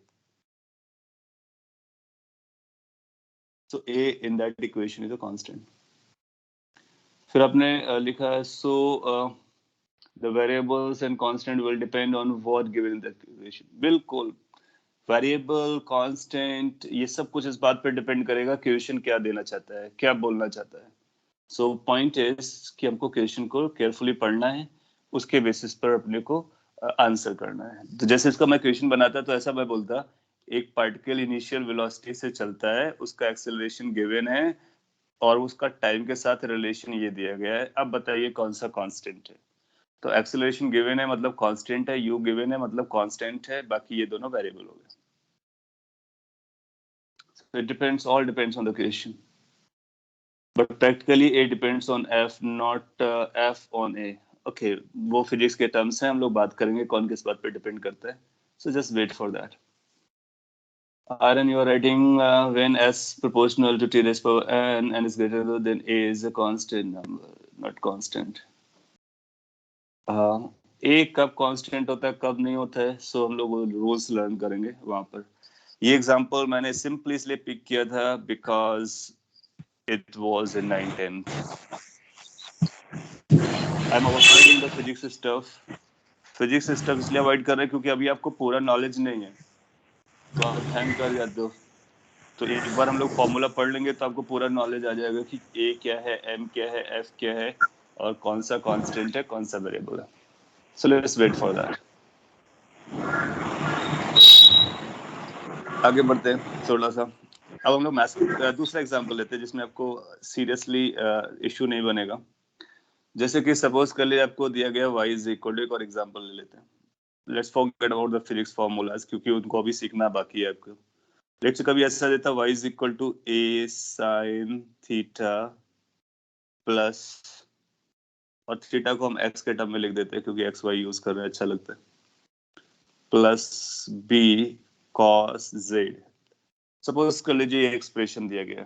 तो a in that equation is a constant। फिर आपने लिखा है सो the variables and constant will depend on what given in the equation। बिल्कुल, वेरिएबल, कांस्टेंट, ये सब कुछ इस बात पर डिपेंड करेगा क्वेश्चन क्या देना चाहता है, क्या बोलना चाहता है। सो पॉइंट इज कि हमको क्वेश्चन को केयरफुली पढ़ना है, उसके बेसिस पर अपने को आंसर करना है। तो जैसे इसका मैं क्वेश्चन बनाता तो ऐसा मैं बोलता, एक पार्टिकल इनिशियल वेलोसिटी से चलता है, उसका एक्सेलरेशन गिवन है और उसका टाइम के साथ रिलेशन ये दिया गया है। अब बताइए कौन सा कांस्टेंट है। तो एक्सेलरेशन गिवन है मतलब कांस्टेंट है, यू गिवन है मतलब कांस्टेंट है, बाकी ये दोनों वेरिएबल हो गए। So it depends, all depends on the question. But practically A depends on F, not F on A. Okay, वो फिजिक्स के टर्म्स हैं, हम लोग बात करेंगे कौन किस बात पे डिपेंड करता है. So just wait for that. Aaron, you are writing when S proportional to T raised power n is greater than A is a constant number, not constant. A कब कांस्टेंट होता है कब नहीं होता है, सो हम लोग रूल्स लर्न करेंगे वहां पर. ये एग्जांपल मैंने सिंपली इसलिए पिक किया था because it was in 9th. I'm avoiding the physics stuff. Physics stuff इसलिए अवॉइड कर रहे हैं क्योंकि अभी आपको पूरा नॉलेज नहीं है, तो आप हैंग कर जाते हो. तो एक बार हम लोग फॉर्मूला पढ़ लेंगे तो आपको पूरा नॉलेज आ जाएगा कि A क्या है, M क्या है, F क्या है और कौन सा कांस्टेंट है, कौन सा वेरिएबल है. So let's wait for that. आगे बढ़ते हैं थोड़ा सा. अब हम लोग मैथ्स दूसरा एग्जांपल लेते हैं जिसमें आपको सीरियसली इश्यू नहीं बनेगा. जैसे कि सपोज कर लिए आपको दिया गया y इज इक्वल टू, एक और एग्जांपल ले लेते हैं. Let's forget about the physics formulas क्योंकि उनको अभी सीखना बाकी है आपको. लेट्स कभी ऐसा देता y is equal to a sin theta plus, और थीटा को हम x के टर्म में लिख देते हैं क्योंकि x y यूज कर रहे हैं, अच्छा लगता है, plus b cos z. Suppose कर लीजिए ये एक्सप्रेशन दिया गया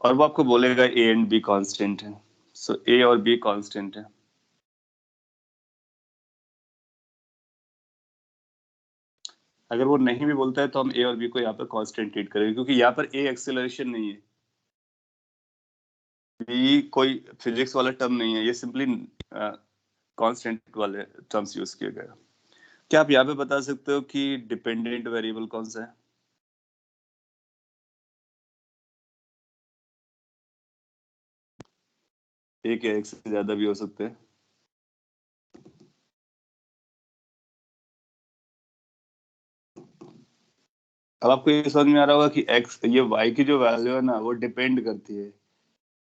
और वो आपको बोलेगा a एंड b कांस्टेंट है. सो a और b कांस्टेंट है. अगर वो नहीं भी बोलता है तो हम a और b को यहाँ पर कांस्टेंट ट्रीट करेंगे क्योंकि यहाँ पर a एक्सेलरेशन नहीं है, b कोई फिजिक्स वाला टर्म नहीं है, ये सिंपली कांस्टेंट वाले टर्म्स यूज किए गए. क्या आप यहाँ पे बता सकते हो कि डिपेंडेंट वेरिएबल कौन सा है? एक या एक से ज्यादा भी हो सकते हैं. अब आपको ये समझ में आ रहा होगा कि x, ये y की जो वैल्यू है ना वो डिपेंड करती है.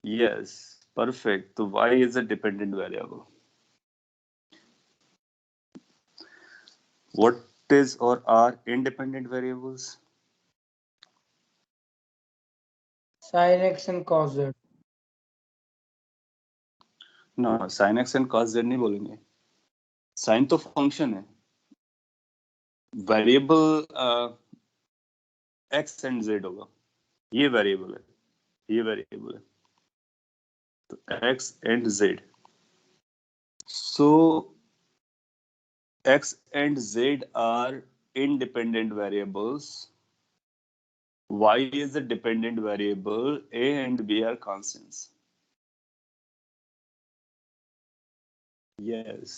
Yes, perfect. तो y is a dependent variable. What is or are independent variables? Sin X and cos Z. No, sin x and cos z नहीं बोलेंगे. साइन तो फंक्शन है, वेरिएबल x एंड z होगा. ये variable है, ये variable है. तो x and z. So x and z are independent variables. Y is a dependent variable. A and B are constants. Yes.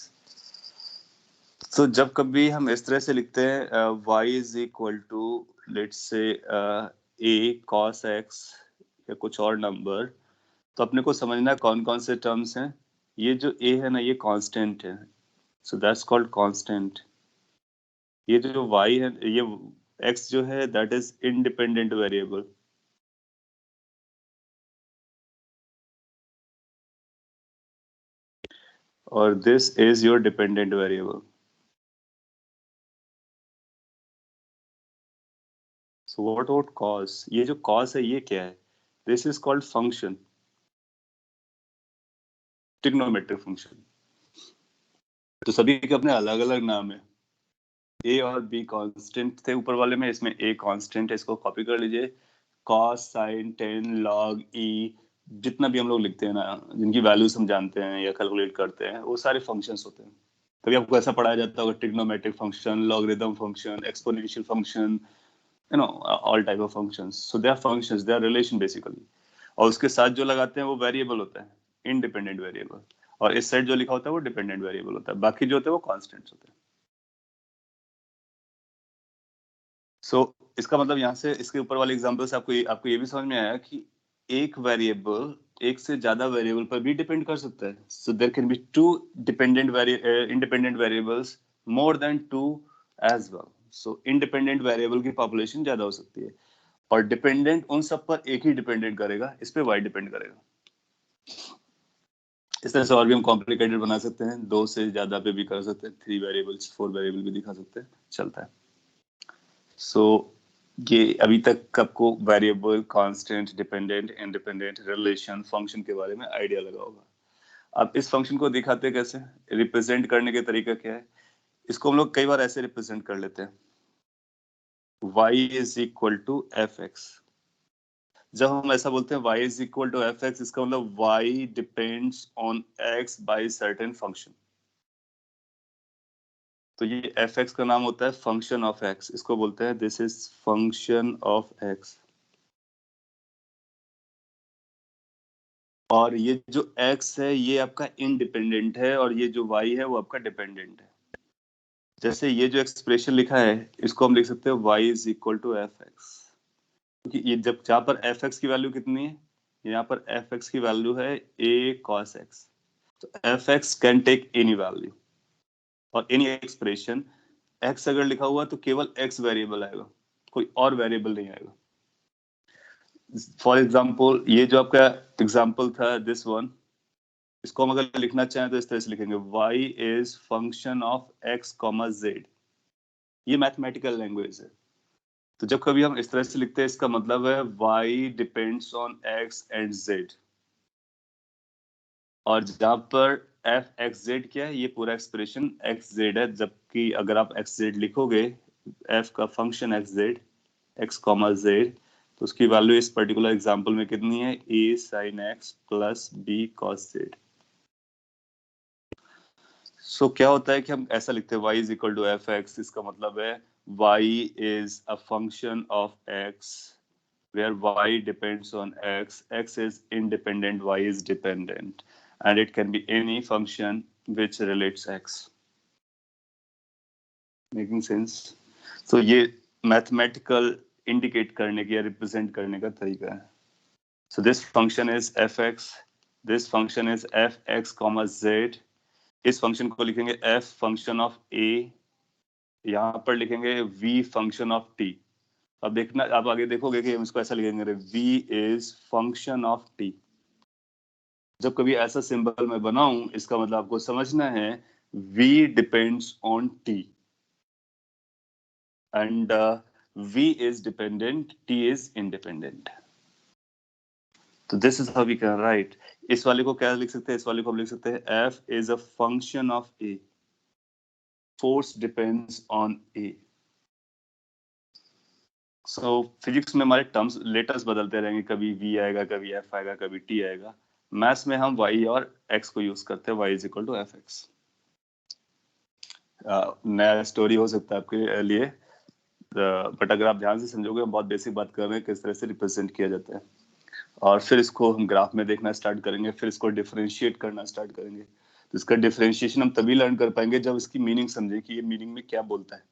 So जब कभी हम इस तरह से लिखते हैं y is equal to let's say a cos x या कुछ और नंबर, तो अपने को समझना कौन कौन से टर्म्स हैं. ये जो a है ना ये कांस्टेंट है, so that's called constant. ये जो y है, ये x जो है that is independent variable. और this is your dependent variable. So what about cos? ये जो cos है ये क्या है? This is called function, trigonometric function. तो सभी के अपने अलग अलग नाम है. A और B कांस्टेंट थे ऊपर वाले में, इसमें A कांस्टेंट है, इसको कॉपी कर लीजिए. cos sin tan log e, जितना भी हम लोग लिखते हैं ना, जिनकी वैल्यूज हम जानते हैं या कैलकुलेट करते हैं, वो सारे फंक्शंस होते हैं. तभी आपको ऐसा पढ़ाया जाता होगा, trigonometric function, logarithm function, exponential function, all type of functions. So they are functions, they are relation basically. और उसके साथ जो लगाते हैं वो वेरिएबल होता है, इंडिपेंडेंट वेरिएबल. और इस साइड जो लिखा होता है वो डिपेंडेंट वेरिएबल होता है, बाकी जो होते हैं वो कांस्टेंट्स होते हैं. सो इसका मतलब यहाँ से इसके ऊपर वाले एग्जांपल से आपको ये भी समझ में आया कि एक वेरिएबल एक से ज्यादा वेरिएबल पर भी डिपेंड कर सकता है. So there can be two independent variables, more than two as well. So independent variable की पॉपुलेशन ज्यादा हो सकती है, और डिपेंडेंट उन सब पर एक ही डिपेंडेंट करेगा, इस पे वाई डिपेंड करेगा। इस तरह से और भी हम कॉम्प्लिकेटेड बना सकते हैं, 2 से ज्यादा पे भी कर सकते हैं, 3 वेरिएबल्स 4 वेरिएबल भी दिखा सकते हैं, चलता है। सो ये अभी तक आपको variable, constant, dependent, independent, relation, function के बारे में आइडिया लगा होगा। अब इस फंक्शन को दिखाते कैसे, रिप्रेजेंट करने के तरीका क्या है, इसको हम लोग कई बार ऐसे रिप्रेजेंट कर लेते हैं, y is equal to f x. जब हम ऐसा बोलते हैं y is equal to f x, इसका मतलब y depends on x by certain function. तो ये एफ एक्स का नाम होता है फंक्शन ऑफ x, इसको बोलते हैं this is function of x। और ये जो x है ये आपका इंडिपेंडेंट है, और ये जो y है वो आपका डिपेंडेंट है। जैसे ये जो एक्सप्रेशन लिखा है इसको हम लिख सकते हैं y is equal to f x, क्योंकि ये जब जहां पर एफ एक्स की वैल्यू कितनी है, यहाँ पर एफ एक्स की वैल्यू है a cos x, तो f x can take any value, और एनी एक्सप्रेशन x अगर लिखा हुआ तो केवल x वेरिएबल आएगा, कोई और वेरिएबल नहीं आएगा। फॉर एग्जाम्पल ये जो आपका एग्जाम्पल था दिस वन, इसको हम अगर लिखना चाहें तो इस तरह से लिखेंगे y is function of x comma z। ये मैथमेटिकल लैंग्वेज है, तो जब कभी हम इस तरह से लिखते हैं इसका मतलब है y depends on x and z। और जहां पर एफ एक्स जेड क्या है, ये पूरा एक्सप्रेशन एक्स जेड है, जबकि अगर आप एक्स जेड लिखोगे, एफ का function x Z, x comma Z, तो उसकी वैल्यू इस पर्टिकुलर एग्जांपल में कितनी है, a sin x plus b cos z। So क्या होता है कि हम ऐसा लिखते हैं y is equal to f x, इसका मतलब है y is a function of x where y depends on x, x is independent, y is dependent, and it can be any function which relates x. Making sense? So ये mathematical indicate करने की या represent करने का तरीका है। So this function is fx, this function is fx comma z, इस function को लिखेंगे f function of a, यहाँ पर लिखेंगे v function of t। अब देखना, आप आगे देखोगे कि हम इसको ऐसा लिखेंगे v is function of t। जब कभी ऐसा सिंबल मैं बनाऊं इसका मतलब आपको समझना है v depends on t and v is dependent, t is independent. तो this is how we can write. इस वाले को क्या लिख सकते हैं, इस वाले को हम लिख सकते हैं f is a function of a, force depends on a। So physics में हमारे टर्म्स, लेटर्स बदलते रहेंगे, कभी v आएगा, कभी f आएगा, कभी t आएगा। मैथ्स में हम y और x को यूज करते हैं, y is equal to f x. नया स्टोरी हो सकता है आपके लिए, बट अगर आप ध्यान से समझोगे हम बहुत बेसिक बात कर रहे हैं किस तरह से रिप्रेजेंट किया जाता है, और फिर इसको हम ग्राफ में देखना स्टार्ट करेंगे, फिर इसको डिफरेंशिएट करना स्टार्ट करेंगे। तो इसका डिफरेंशिएशन हम तभी लर्न कर पाएंगे जब इसकी मीनिंग समझे कि ये मीनिंग में क्या बोलता है।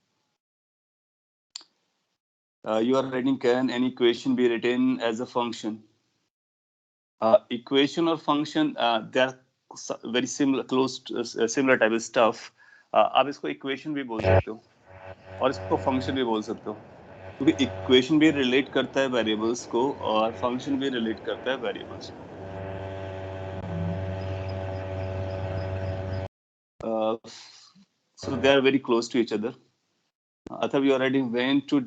You are writing, can an equation be written as a function? Equation or function, they are very similar, close to similar type of stuff. आप इसको equation भी बोल सकते हो और इसको function भी बोल सकते हो, क्योंकि equation भी relate करता है variables को और function भी relate करता है variables को। So they are very close to each other. Atharv, you are writing when two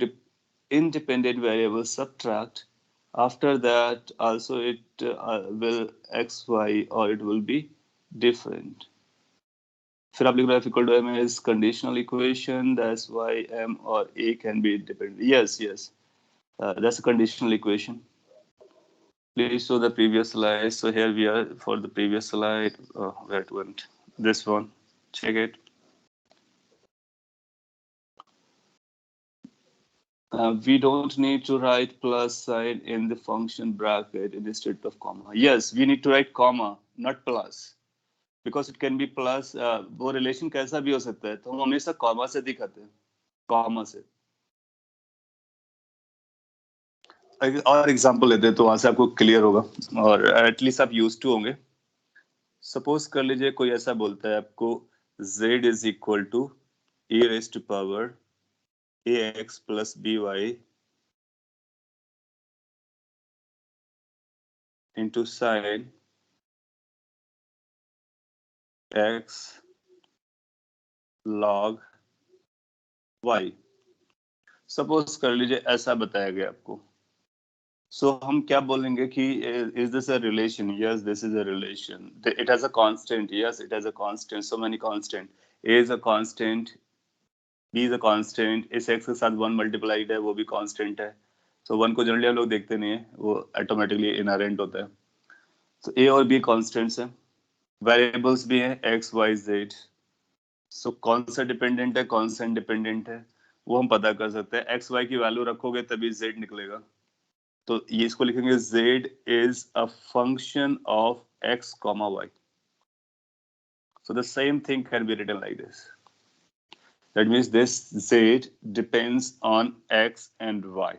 independent variables subtract. After that, also it will x, y, or it will be different. फिर आप लिख रहे हैं f equal to m is conditional equation, that's why m or a can be independent. Yes, yes, that's a conditional equation. Please show the previous slide. So here we are for the previous slide. Oh, where it went? This one. Check it. We don't need to write plus sign in the function bracket instead of comma. Yes, we need to write comma, not plus, because it can be plus. वो relation कैसा भी हो सकता है, तो हम हमेशा comma से दिखाते हैं, comma से। और एग्जांपल लेते हैं तो वहां से आपको क्लियर होगा और एटलीस्ट आप यूज्ड टू होंगे। सपोज कर लीजिए कोई ऐसा बोलता है आपको z is equal to e raised to power ax plus by into sin x log y। Suppose कर लीजिए ऐसा बताया गया आपको। सो हम क्या बोलेंगे कि is this a relation? Yes, this is a relation. It has a constant. Yes, it has a constant. So many constant. a is a constant, b is a constant, इस x के साथ 1 मल्टीप्लाइड है, वो भी constant है। सो 1 को generally हम लोग देखते नहीं है, वो ऑटोमेटिकली इनहेरेंट होता है। सो a और b कांस्टेंट्स हैं। वेरिएबल्स भी हैं x y z। सो कौन सा डिपेंडेंट है, कौन सा इंडिपेंडेंट है, वो हम पता कर सकते हैं। एक्स वाई की वैल्यू रखोगे तभी जेड निकलेगा। तो ये इसको लिखेंगे z is a function of x comma y. So the same thing can be written like this. That means this z depends on x and y.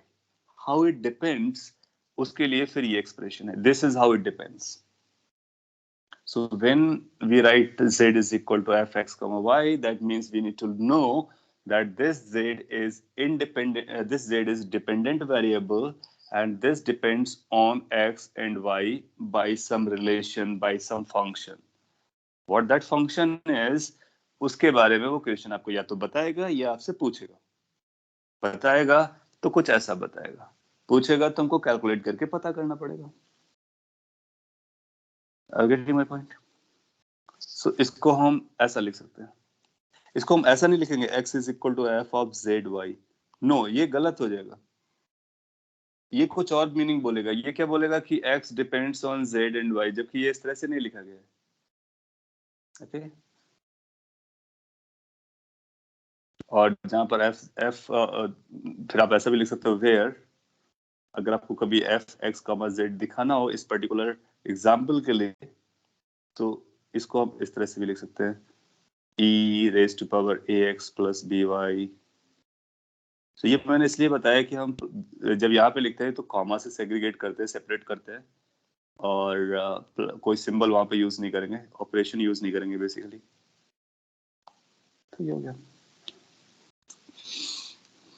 How it depends, उसके लिए फिर ये expression है. This is how it depends. So when we write z is equal to fx comma y, that means we need to know that this z is independent. This z is dependent variable, and this depends on x and y by some relation, by some function. What that function is, उसके बारे में वो question आपको या तो बताएगा या आपसे पूछेगा। बताएगा तो कुछ ऐसा बताएगा, पूछेगा तो हमको कैलकुलेट करके पता करना पड़ेगा। Getting my point? सो इसको हम ऐसा लिख सकते हैं। इसको हम ऐसा नहीं लिखेंगे x is equal to f of z y. No, ये गलत हो जाएगा। ये कुछ और मीनिंग बोलेगा। ये क्या बोलेगा कि x depends on z and y, जबकि ये इस तरह से नहीं लिखा गया है। ओके। और जहां पर f फिर आप ऐसा भी लिख सकते हो वेयर, अगर आपको कभी f x कॉमा z दिखाना हो इस पर्टिकुलर एग्जांपल के लिए, तो इसको हम इस तरह से भी लिख सकते हैं e raise to power ax plus by। तो ये मैंने इसलिए बताया कि हम जब यहाँ पे लिखते हैं तो कॉमा से सेग्रीगेट करते हैं, सेपरेट करते हैं, और कोई सिंबल वहां पे यूज नहीं करेंगे, ऑपरेशन यूज नहीं करेंगे बेसिकली। तो ये हो गया,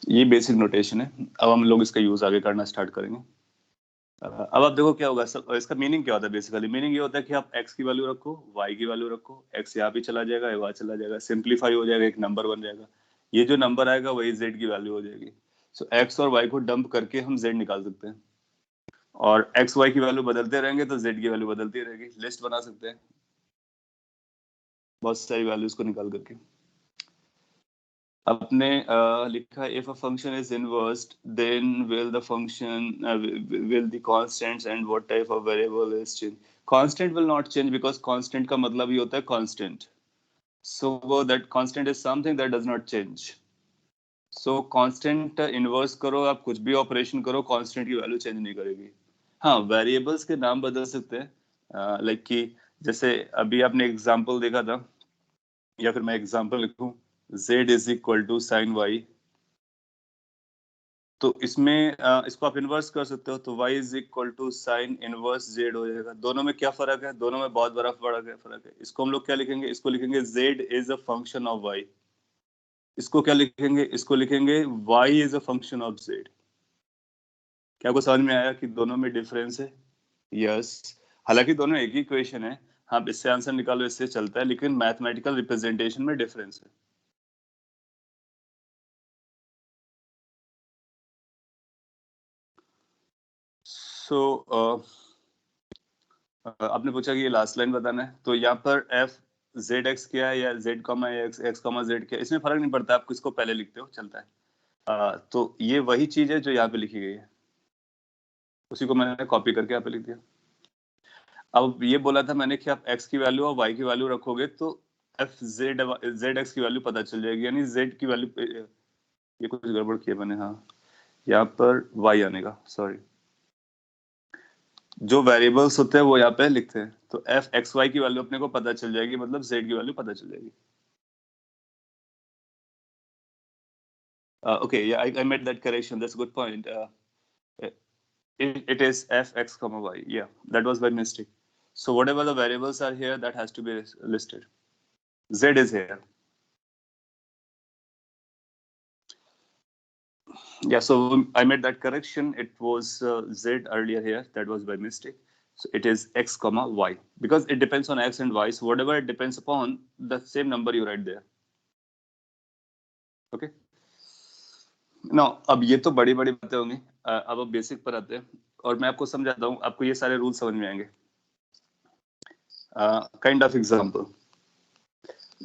ये बेसिक नोटेशन है। अब हम लोग इसका यूज आगे करना स्टार्ट करेंगे। अब आप देखो क्या होगा। सब इसका मीनिंग क्या होता है? बेसिकली मीनिंग ये होता है कि आप x की वैल्यू रखो, y की वैल्यू रखो, x यहाँ भी चला जाएगा, y चला जाएगा, सिंप्लीफाई हो जाएगा, एक नंबर बन जाएगा। ये जो नंबर आएगा वही z की वैल्यू हो जाएगी। सो x और y को डंप करके हम z निकाल सकते हैं, और एक्स वाई की वैल्यू बदलते रहेंगे तो जेड की वैल्यू बदलती रहेगी। लिस्ट बना सकते हैं बहुत सारी वैल्यूज को निकाल करके। आपने लिखा if a function is inversed then will the function will the constants and what type of variable is change. Constant will not change because constant का मतलब ही होता है कांस्टेंट। सो वो that constant is something that does not change. So constant inverse करो, आप कुछ भी ऑपरेशन करो, कांस्टेंट की वैल्यू चेंज नहीं करेगी। हाँ, वेरिएबल्स के नाम बदल सकते हैं, लाइक कि जैसे अभी आपने एग्जांपल देखा था, या फिर मैं एग्जांपल लिखूं z is equal to sine y. तो इसमें इसको आप इनवर्स कर सकते हो, तो y is equal to sine inverse z हो जाएगा। दोनों में क्या फर्क है? दोनों में बहुत बड़ा फर्क है। इसको हम लोग क्या लिखेंगे? इसको लिखेंगे z is a function of y। इसको क्या लिखेंगे? इसको लिखेंगे y is a function of z। क्या आपको समझ में आया कि दोनों में डिफरेंस है? यस। हालांकि दोनों एक ही इक्वेशन है, हाँ इससे आंसर निकालो, इससे चलता है, लेकिन मैथमेटिकल रिप्रेजेंटेशन में डिफरेंस है। सो आपने पूछा कि ये लास्ट लाइन बताना है, तो यहाँ पर एफ जेड एक्स क्या है या Z comma x, x comma Z क्या है, इसमें फर्क नहीं पड़ता, आप किसको पहले लिखते हो चलता है। तो ये वही चीज है जो यहाँ पे लिखी गई है, उसी को मैंने कॉपी करके यहाँ पे लिख दिया। अब ये बोला था मैंने कि आप x की वैल्यू और y की वैल्यू रखोगे तो एफ जेड एक्स की वैल्यू पता चल जाएगी, यानी z की वैल्यू। ये कुछ गड़बड़ किया मैंने, हाँ यहाँ पर y आने का, सॉरी। जो वेरिएबल्स होते हैं वो यहाँ पे लिखते हैं, तो एफ एक्स वाई की वैल्यू अपने को पता चल जाएगी, मतलब z की वैल्यू पता चल जाएगी। Okay, yeah, I made that correction. That's a good point. It is f x comma y. Yeah, that was by mistake. So whatever the variables are here, that has to be listed. Z is here. Yeah, so I made that correction. It was z earlier here. That was by mistake. So it is x comma y because it depends on x and y. So whatever it depends upon, the same number you write there. Okay. Now अब ये तो बड़ी बड़ी बातें होंगी. अब basic पर आते हैं और मैं आपको समझाता हूँ. आपको ये सारे रूल समझ में आएंगे. Kind of example.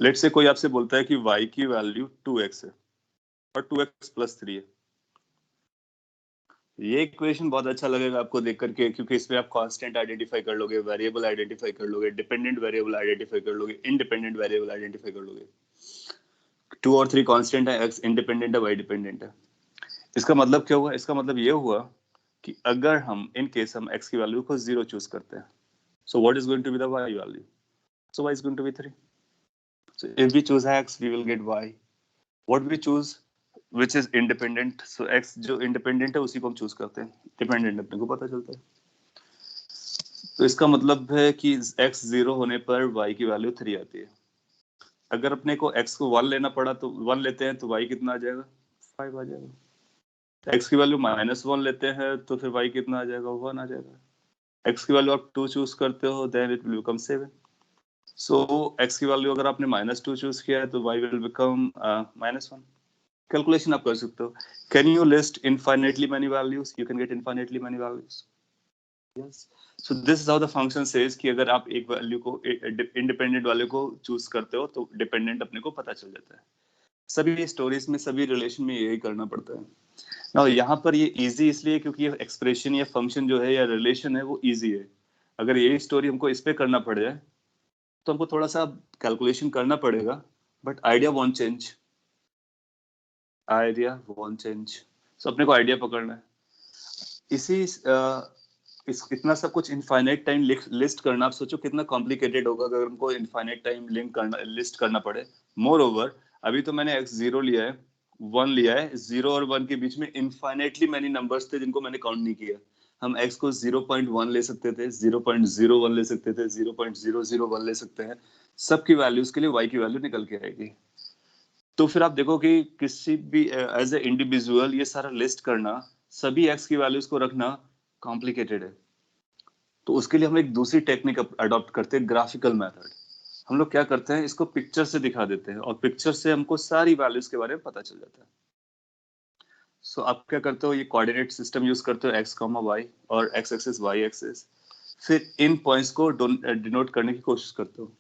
Let's say कोई आपसे बोलता है कि y की वैल्यू 2x है और 2x प्लस 3 है. ये इक्वेशन बहुत अच्छा लगेगा आपको देख करके क्योंकि इसमें आप कांस्टेंट आइडेंटिफाई कर लोगे, वेरिएबल आइडेंटिफाई कर लोगे, डिपेंडेंट वेरिएबल आइडेंटिफाई कर लोगे, इंडिपेंडेंट वेरिएबल आइडेंटिफाई कर लोगे. 2 और 3 कांस्टेंट है, x इंडिपेंडेंट है, y डिपेंडेंट है. इसका मतलब क्या हुआ? इसका मतलब ये हुआ कि अगर हम इन केस हम x की वैल्यू को 0 चूज करते हैं, so what is going to be the y value? So y is going to be 3. So if we choose x, we will get y. What we choose which is independent, so x जो independent है उसी को हम choose करते हैं, dependent अपने को पता चलता है. तो इसका मतलब है कि x 0 होने पर y की वैल्यू 3 आती है. अगर अपने को x को 1 लेना पड़ा तो 1 लेते हैं तो y कितना आ जाएगा? 5 आ जाएगा. x की वैल्यू -1 लेते हैं तो फिर y कितना आ जाएगा? 1 आ जाएगा. x की वैल्यू आप 2 चूज करते हो then it will become 7. So x की वैल्यू अगर आपने -2 चूज किया है तो y विल बिकम -1. कैलकुलेशन आप कर सकते हो. Can you list infinitely many values? You can get infinitely many values. Yes. So this is how the function says कि अगर आप एक वैल्यू को इंडिपेंडेंट वाले को चूज करते हो तो डिपेंडेंट अपने को पता चल जाता है. सभी स्टोरीज में, सभी रिलेशन में यही करना पड़ता है. ना यहाँ पर ये इजी इसलिए क्योंकि ये एक्सप्रेशन या फंक्शन जो है या रिलेशन है वो इजी है. अगर यही स्टोरी हमको इस पे करना पड़ जाए तो हमको थोड़ा सा कैलकुलेशन करना पड़ेगा, but idea won't change. Idea won't change. So अपने को आइडिया पकड़ना है. इसी इतना सब कुछ इनफाइनाइट टाइम लिस्ट करना, आप सोचो कितना कॉम्प्लिकेटेड होगा अगर हमको इनफाइनाइट टाइम लिस्ट करना पड़े. मोर ओवर अभी तो मैंने x0 लिया है, 1 लिया है. 0 और 1 के बीच में इनफाइनाइटली मैनी नंबर्स थे जिनको मैंने काउंट नहीं किया. हम x को 0.1 ले सकते थे, 0.01 ले सकते थे, 0.001 ले सकते हैं. सबकी वैल्यूज के लिए y की वैल्यू निकल के आएगी. तो फिर आप देखो कि किसी भी एज ए इंडिविजुअल ये सारा लिस्ट करना, सभी x की वैल्यूज को रखना कॉम्प्लिकेटेड है. तो उसके लिए हम एक दूसरी टेक्निक अडॉप्ट करते हैं, ग्राफिकल मेथड. हम लोग क्या करते हैं, इसको पिक्चर से दिखा देते हैं और पिक्चर से हमको सारी वैल्यूज के बारे में पता चल जाता है. सो आप क्या करते हो, ये कोऑर्डिनेट सिस्टम यूज करते हो, x, y और x एक्सिस y एक्सिस. फिर इन पॉइंट्स को डिनोट करने की कोशिश करते हो.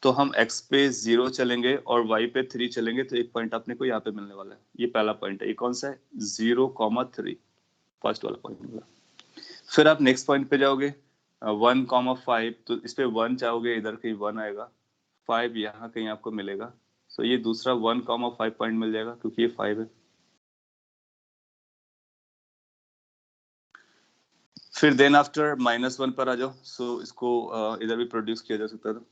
तो हम x पे 0 चलेंगे और y पे 3 चलेंगे तो एक पॉइंट अपने को यहाँ पे मिलने वाला है. ये पहला पॉइंट है. ये कौन सा है? 0,3, फर्स्ट वाला पॉइंट मिला. फिर आप नेक्स्ट पॉइंट पे जाओगे 1,5, तो इस पे 1 चाहोगे, इधर कहीं 1 आएगा. 5 यहाँ कहीं आपको मिलेगा. सो ये दूसरा 1,5 पॉइंट मिल जाएगा क्योंकि ये 5 है. फिर देन आफ्टर -1 पर आ जाओ. सो इसको इधर भी प्रोड्यूस किया जा सकता था.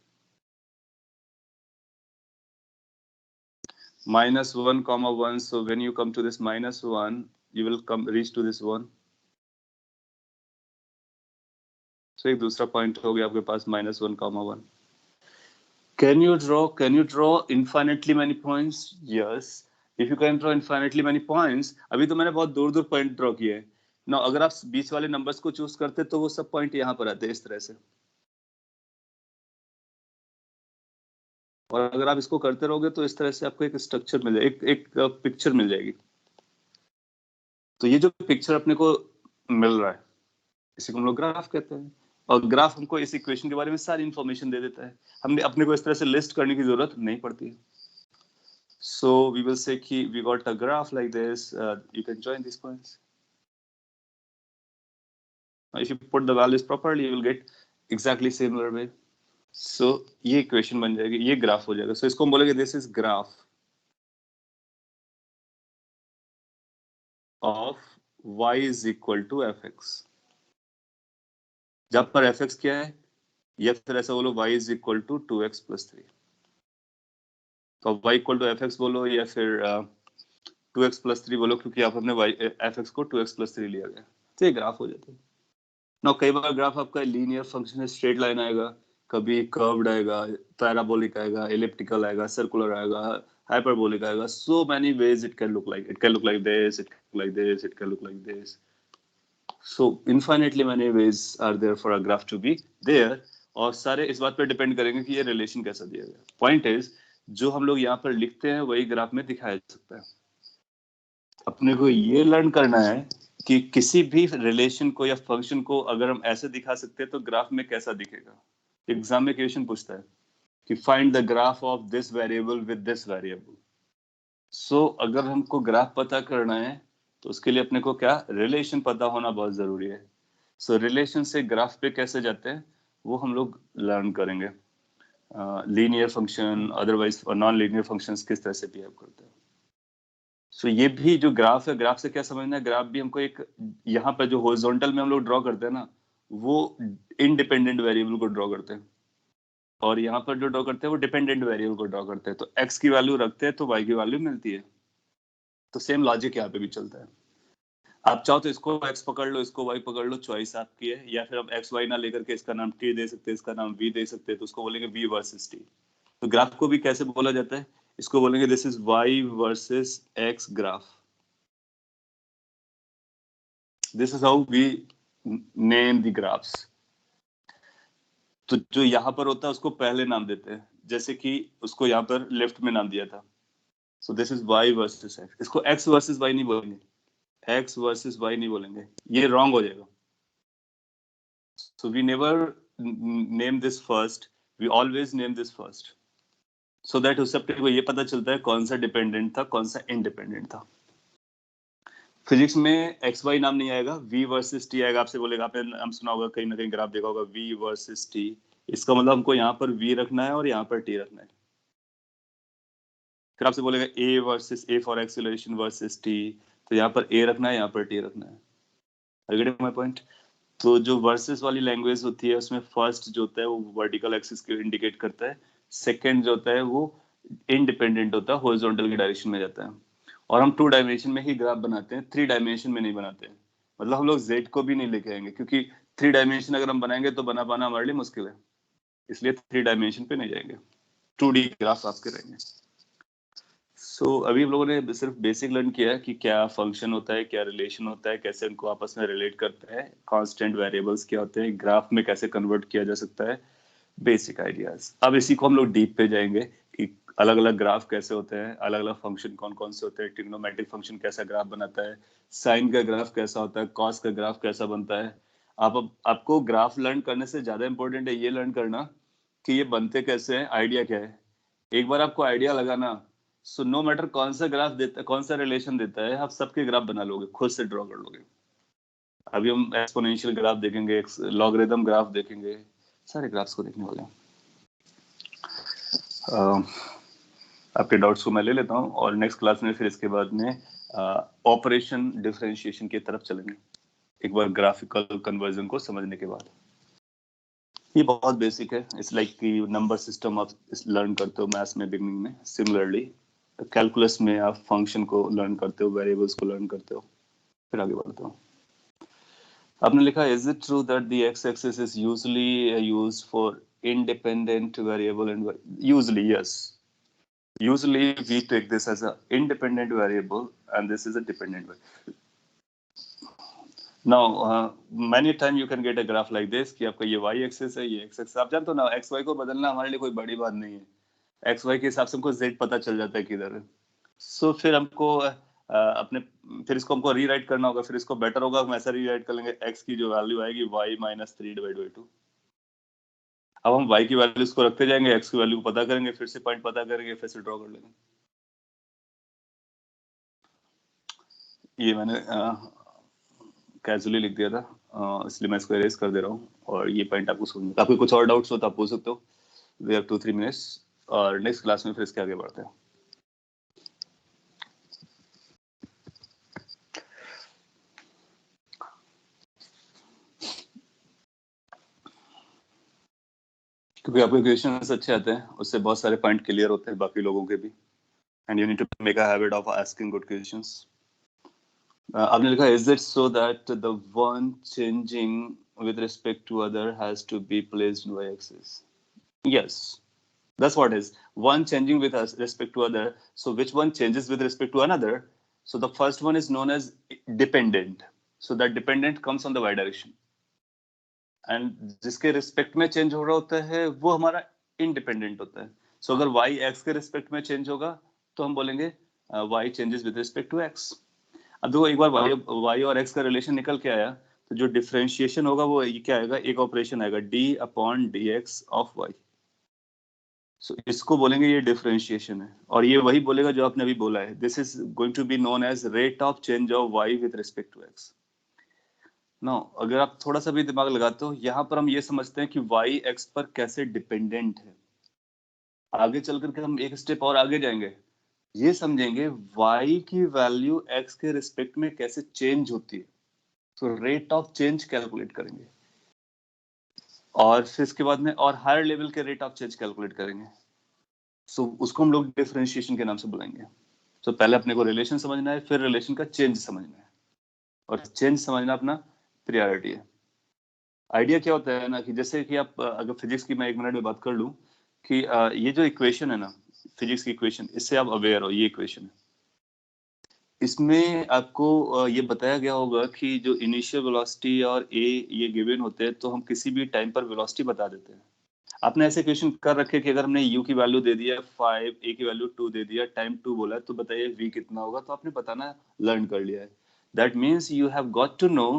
-1,1. So when you come to this -1, you will reach to this 1. So एक दूसरा पॉइंट हो गया आपके पास -1,1. Can you draw infinitely many points? Yes. If you can draw infinitely many points, अभी तो मैंने बहुत दूर दूर पॉइंट ड्रॉ किए हैं. Now अगर आप बीच वाले नंबर्स को चूज करते तो वो सब पॉइंट यहाँ पर आते इस तरह से. और अगर आप इसको करते रहोगे तो इस तरह से आपको एक स्ट्रक्चर मिल जाएगा, एक पिक्चर मिल जाएगी. तो ये जो पिक्चर अपने को मिल रहा है इसी को हम लोग ग्राफ कहते हैं. और ग्राफ हमको इस इक्वेशन के बारे में सारी इंफॉर्मेशन दे देता है. हमने अपने को इस तरह से लिस्ट करने की जरूरत नहीं पड़ती है. So we will say कि we got a graph like this. You can join these points. If you put the values properly, you will get exactly similar way. So ये इक्वेशन बन जाएगी, ये ग्राफ हो जाएगा. So इसको हम बोलेंगे this is graph of y is equal to fx. जब पर fx क्या है, या फिर ऐसा बोलो y is equal to 2x plus 3. तो y equal to f x बोलो या फिर 2x plus 3 बोलो क्योंकि आप हमने एफ एक्स को 2x plus 3 लिया गया. तो ये ग्राफ हो जाता है. ना कई बार ग्राफ आपका लीनियर फंक्शन है, स्ट्रेट लाइन आएगा, कभी कर्व्ड आएगा, पैराबोलिक आएगा, एलिप्टिकल आएगा, सर्कुलर आएगा, hyperbolic आएगा. So many ways it can look like. It can look like this, it can look like this, it can look like this. So infinitely many ways are there for a graph to be there. और सारे इस बात पर depend करेंगे कि ये relation कैसा दिया गया. पॉइंट इज जो हम लोग यहाँ पर लिखते हैं वही ग्राफ में दिखाया जा सकता है. अपने को ये लर्न करना है कि किसी भी रिलेशन को या फंक्शन को अगर हम ऐसे दिखा सकते हैं तो ग्राफ में कैसा दिखेगा. एग्जाम में क्वेश्चन पूछता है कि find the graph of this variable with this variable. So अगर हमको ग्राफ पता करना है तो उसके लिए अपने को क्या रिलेशन पता होना बहुत जरूरी है. सो रिलेशन से ग्राफ पे कैसे जाते हैं वो हम लोग लर्न करेंगे. Linear function otherwise non linear functions किस तरह से बिहेव करते हैं. सो ये भी जो ग्राफ है, ग्राफ से क्या समझना है, ग्राफ भी हमको एक यहाँ पर जो हॉरिजॉन्टल में हम लोग ड्रॉ करते हैं ना वो इंडिपेंडेंट वेरिएबल को ड्रॉ करते हैं और यहाँ पर जो ड्रॉ करते हैं वो डिपेंडेंट वेरिएबल को ड्रॉ करते हैं. तो x की वैल्यू रखते हैं तो y की वैल्यू मिलती है. तो सेम लॉजिक यहाँ पे भी चलता है. आप चाहो तो इसको x पकड़ लो, इसको y पकड़ लो, चॉइस आपकी है. या फिर आप x y ना लेकर के इसका नाम t दे सकते हैं, इसका नाम v दे सकते हैं. तो उसको बोलेंगे v वर्सेस t. तो ग्राफ को भी कैसे बोला जाता है, इसको बोलेंगे this is y versus x graph. This is how we name the graphs. तो जो यहाँ पर होता है उसको पहले नाम देते हैं. जैसे कि उसको यहाँ पर लेफ्ट में नाम दिया था. सो this is y versus x. इसको x वर्सेस y नहीं बोलेंगे, x वर्सेस y नहीं बोलेंगे, ये रॉन्ग हो जाएगा. So we never name this first, we always name this first so that उस अपने को ये पता चलता है कौन सा डिपेंडेंट था कौन सा इंडिपेंडेंट था. फिजिक्स में एक्स वाई नाम नहीं आएगा, v वर्सेस t आएगा. आपसे बोलेगा, आपने नाम सुना होगा कहीं ना कहीं ग्राफ देखा होगा v वर्सेस t. इसका मतलब हमको यहाँ पर v रखना है और यहाँ पर t रखना है. फिर आपसे बोलेगा a versus a for acceleration versus t. तो यहाँ पर a रखना है, यहाँ पर t रखना है. Are you getting my point? तो जो वर्सेस वाली लैंग्वेज होती है उसमें फर्स्ट जो होता है वो वर्टिकल एक्सिस को इंडिकेट करता है. सेकंड जो होता है वो इंडिपेंडेंट होता है, हॉरिजॉन्टल की डायरेक्शन में जाता है. और हम 2 डायमेंशन में ही ग्राफ बनाते हैं, 3 डायमेंशन में नहीं बनाते हैं. मतलब हम लोग z को भी नहीं लेके आएंगे क्योंकि 3 डायमेंशन अगर हम बनाएंगे तो बना पाना हमारे लिए मुश्किल है. इसलिए 3 डायमेंशन पे नहीं जाएंगे, 2D ग्राफ आपके रहेंगे. सो अभी हम लोगों ने सिर्फ बेसिक लर्न किया है कि क्या फंक्शन होता है, क्या रिलेशन होता है, कैसे उनको आपस में रिलेट करते हैं, कांस्टेंट वेरिएबल्स क्या होते हैं, ग्राफ में कैसे कन्वर्ट किया जा सकता है, बेसिक आइडियाज. अब इसी को हम लोग डीप पे जाएंगे कि अलग अलग ग्राफ कैसे होते हैं, अलग अलग फंक्शन कौन कौन से होते हैं, ट्रिग्नोमेट्रिक फंक्शन कैसा ग्राफ बनाता है, साइन का ग्राफ कैसा होता है, कॉस का ग्राफ कैसा बनता है. आपको ग्राफ लर्न करने से ज्यादा इंपॉर्टेंट है ये लर्न करना कि ये बनते कैसे हैं, आइडिया क्या है. एक बार आपको आइडिया लगाना, सो नो मैटर कौन सा ग्राफ देता है, कौन सा रिलेशन देता है, आप सबके ग्राफ बना लोगे, खुद से ड्रॉ कर लोगे. अभी हम एक्सपोनेंशियल ग्राफ देखेंगे, लॉगरिथम ग्राफ देखेंगे, सारे ग्राफ्स को देखने वाले हैं. आपके डाउट्स को मैं ले लेता हूँ और नेक्स्ट क्लास में फिर इसके बाद में ऑपरेशन डिफरेंशिएशन की तरफ चलेंगे एक बार ग्राफिकल कन्वर्जन को समझने के बाद. ये बहुत बेसिक है. इट्स लाइक कि नंबर सिस्टम आप लर्न करते हो मैथ्स में बिगनिंग में. सिमिलरली कैलकुलस में आप फंक्शन को लर्न करते हो, वेरिएबल्स को लर्न करते हो. फिर आगे बढ़ते हो. आपने लिखा is it true that the x axis is usually used for independent variable and usually yes, usually we take this as a independent variable and this is a dependent variable. Now many time you can get a graph like this कि आपका ये y axis है, ये x axis. आप जानते हो ना x y को बदलना हमारे लिए कोई बड़ी बात नहीं है. x y के हिसाब से हमको z पता चल जाता है किधर है. सो फिर हमको अपने फिर इसको हमको रीराइट करना होगा. फिर इसको बेटर होगा हम ऐसा रीराइट कर लेंगे, x की जो वैल्यू आएगी y - 3/2. अब हम y की वैल्यूज को रखते जाएंगे, x की वैल्यू को पता करेंगे, फिर से पॉइंट पता करेंगे, फिर से ड्रॉ कर लेंगे. ये मैंने कैजुअली लिख दिया था, इसलिए मैं इसको इरेज कर दे रहा हूँ. और ये पॉइंट आपको समझ, आपको कुछ और डाउट्स हो तो आप पूछ सकते हो. वी हैव 2-3 मिनट्स और नेक्स्ट क्लास में फिर इसके आगे बढ़ते हैं. क्योंकि आपके क्वेश्चंस अच्छे आते हैं, उससे बहुत सारे पॉइंट क्लियर होते हैं बाकी लोगों के भी. And you need to make a habit of asking good questions. आपने लिखा is it so that the one changing with respect to other has to be placed in y axis. Yes, That's what is one changing with respect to other. So which one changes with respect to another? So the first one is known as dependent. So that dependent comes on the y direction. And जिसके respect में change हो रहा होता है वो हमारा independent होता है. सो अगर y x के रिस्पेक्ट में चेंज होगा तो हम बोलेंगे y changes with respect to x. अब देखो एक बार y और x का रिलेशन निकल के आया तो जो डिफरेंशिएशन होगा वो क्या आएगा, एक ऑपरेशन आएगा d upon dx of y. सो इसको बोलेंगे ये डिफरेंशिएशन है, और ये वही बोलेगा जो आपने अभी बोला है. This is going to be known as rate of change of y with respect to x. No अगर आप थोड़ा सा भी दिमाग लगाते हो, यहाँ पर हम ये समझते हैं कि y x पर कैसे डिपेंडेंट है. आगे चल करके हम एक स्टेप और आगे जाएंगे, ये समझेंगे y की वैल्यू x के रिस्पेक्ट में कैसे चेंज होती है. तो रेट ऑफ चेंज कैलकुलेट करेंगे, और फिर इसके बाद में और हायर लेवल के रेट ऑफ चेंज कैलकुलेट करेंगे. सो उसको हम लोग डिफरेंशिएशन के नाम से बुलाएंगे. तो पहले अपने को रिलेशन समझना है, फिर रिलेशन का चेंज समझना है, और चेंज समझना अपना प्रियोरिटी है. आइडिया क्या होता है ना कि जैसे कि आप अगर फिजिक्स की मैं 1 मिनट में बात कर लूं कि ये जो इक्वेशन है ना, फिजिक्स की इक्वेशन, इससे आप अवेयर हो, ये इक्वेशन है, इसमें आपको ये बताया गया होगा कि जो इनिशियल वेलोसिटी और ए ये गिवन होते हैं तो हम किसी भी टाइम पर वेलोसिटी बता देते हैं. आपने ऐसे क्वेश्चन कर रखे कि अगर हमने u की वैल्यू दे दिया 5, a की वैल्यू 2 दे दिया, टाइम 2 बोला है, तो बताइए v कितना होगा. तो आपने बताना लर्न कर लिया है. That means you have got to know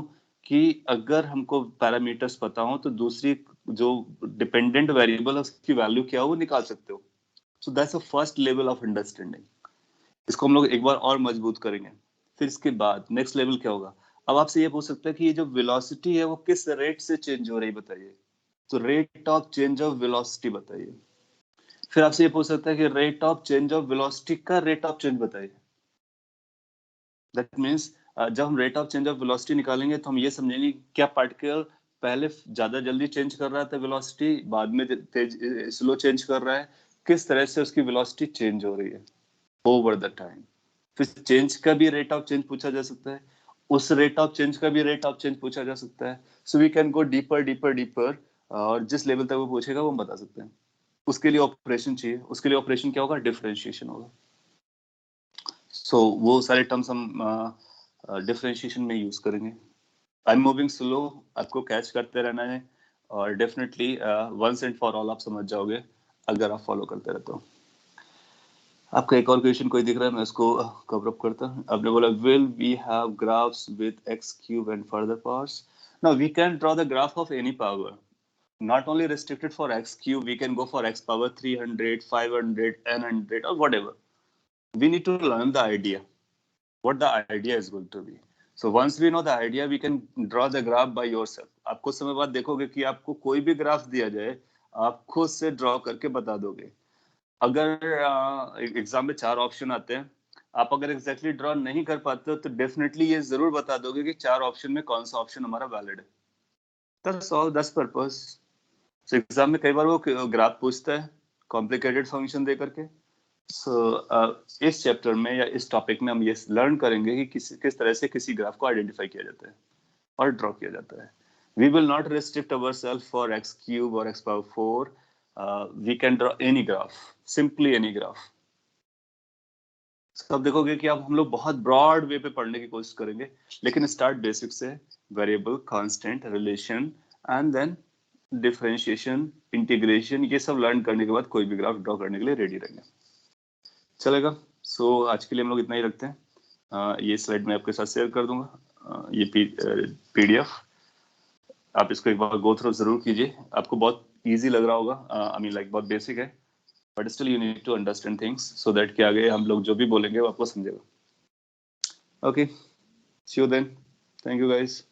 कि अगर हमको पैरामीटर्स पता हो तो दूसरी जो डिपेंडेंट वेरिएबल है उसकी वैल्यू क्या हो वो निकाल सकते हो. So that's a first level of understanding. इसको हम लोग एक बार और मजबूत करेंगे. फिर इसके बाद नेक्स्ट लेवल क्या होगा. अब आपसे ये पूछ सकते हैं कि ये जो वेलोसिटी है वो किस रेट से चेंज हो रही बताइए. तो rate of change of velocity बताइए. फिर आपसे ये पूछ सकता है कि rate of change of velocity का रेट ऑफ चेंज बताइए. दैट मींस जब हम rate of change of velocity निकालेंगे तो हम ये समझेंगे क्या पार्टिकल पहले ज्यादा जल्दी चेंज कर रहा था वेलोसिटी, बाद में तेज स्लो चेंज कर रहा है, किस तरह से उसकी वेलोसिटी चेंज हो रही है ओवर द टाइम. फिर चेंज का भी रेट ऑफ चेंज पूछा जा सकता है, उस रेट ऑफ चेंज का भी रेट ऑफ चेंज पूछा जा सकता है. So we can go deeper deeper deeper, और जिस लेवल तक वो पूछेगा वो हम बता सकते हैं. उसके लिए ऑपरेशन चाहिए, उसके लिए ऑपरेशन क्या होगा, डिफरेंशिएशन होगा. सो वो सारे टर्म्स हम डिफरेंशिएशन में यूज करेंगे. आई एम मूविंग स्लो, आपको कैच करते रहना है, और definitely once and for all आप समझ जाओगे अगर आप फॉलो करते रहते हो. आपका एक और क्वेश्चन कोई दिख रहा है, मैं उसको कवर अप करता हूँ. आपने बोला will we have graphs with x cube and further powers. Now we can draw the graph of any power, not only restricted for x cube, we can go for x power 300, 500, n100 or whatever. We need to learn the idea, what the idea is going to be. So once we know the idea, we can draw the graph by yourself. आप कुछ समय बाद देखोगे कि आपको कोई भी graph दिया जाए आप खुद से ड्रॉ करके बता दोगे. अगर एग्जाम में 4 ऑप्शन आते हैं, आप अगर एग्जैक्टली ड्रॉ नहीं कर पाते हो तो डेफिनेटली ये जरूर बता दोगे कि 4 ऑप्शन में कौन सा ऑप्शन हमारा वैलिड है. That's all, that's purpose. So exam में कई बार वो ग्राफ पूछता है कॉम्प्लिकेटेड फंक्शन दे करके. इस चैप्टर में या इस टॉपिक में हम ये लर्न करेंगे कि किस तरह से किसी ग्राफ को आइडेंटिफाई किया जाता है और ड्रॉ किया जाता है. We will not restrict ourself for x cube और x power 4. We can draw any graph, simply any graph. अब देखोगे कि अब हम लोग बहुत ब्रॉड वे पे पढ़ने की कोशिश करेंगे, लेकिन स्टार्ट बेसिक से, variable, constant, relation, and then differentiation, integration, ये सब लर्न करने के बाद कोई भी ग्राफ ड्रॉ करने के लिए रेडी रहेंगे. चलेगा. सो आज के लिए हम लोग इतना ही रखते हैं. ये स्लाइड मैं आपके साथ शेयर कर दूंगा, ये पीडीएफ. आप इसको एक बार गो थ्रू जरूर कीजिए. आपको बहुत इजी लग रहा होगा, आई मीन लाइक बहुत बेसिक है, but still you need to understand things so that कि आगे हम लोग जो भी बोलेंगे वो आपको समझेगा. Okay, see you then. Thank you guys.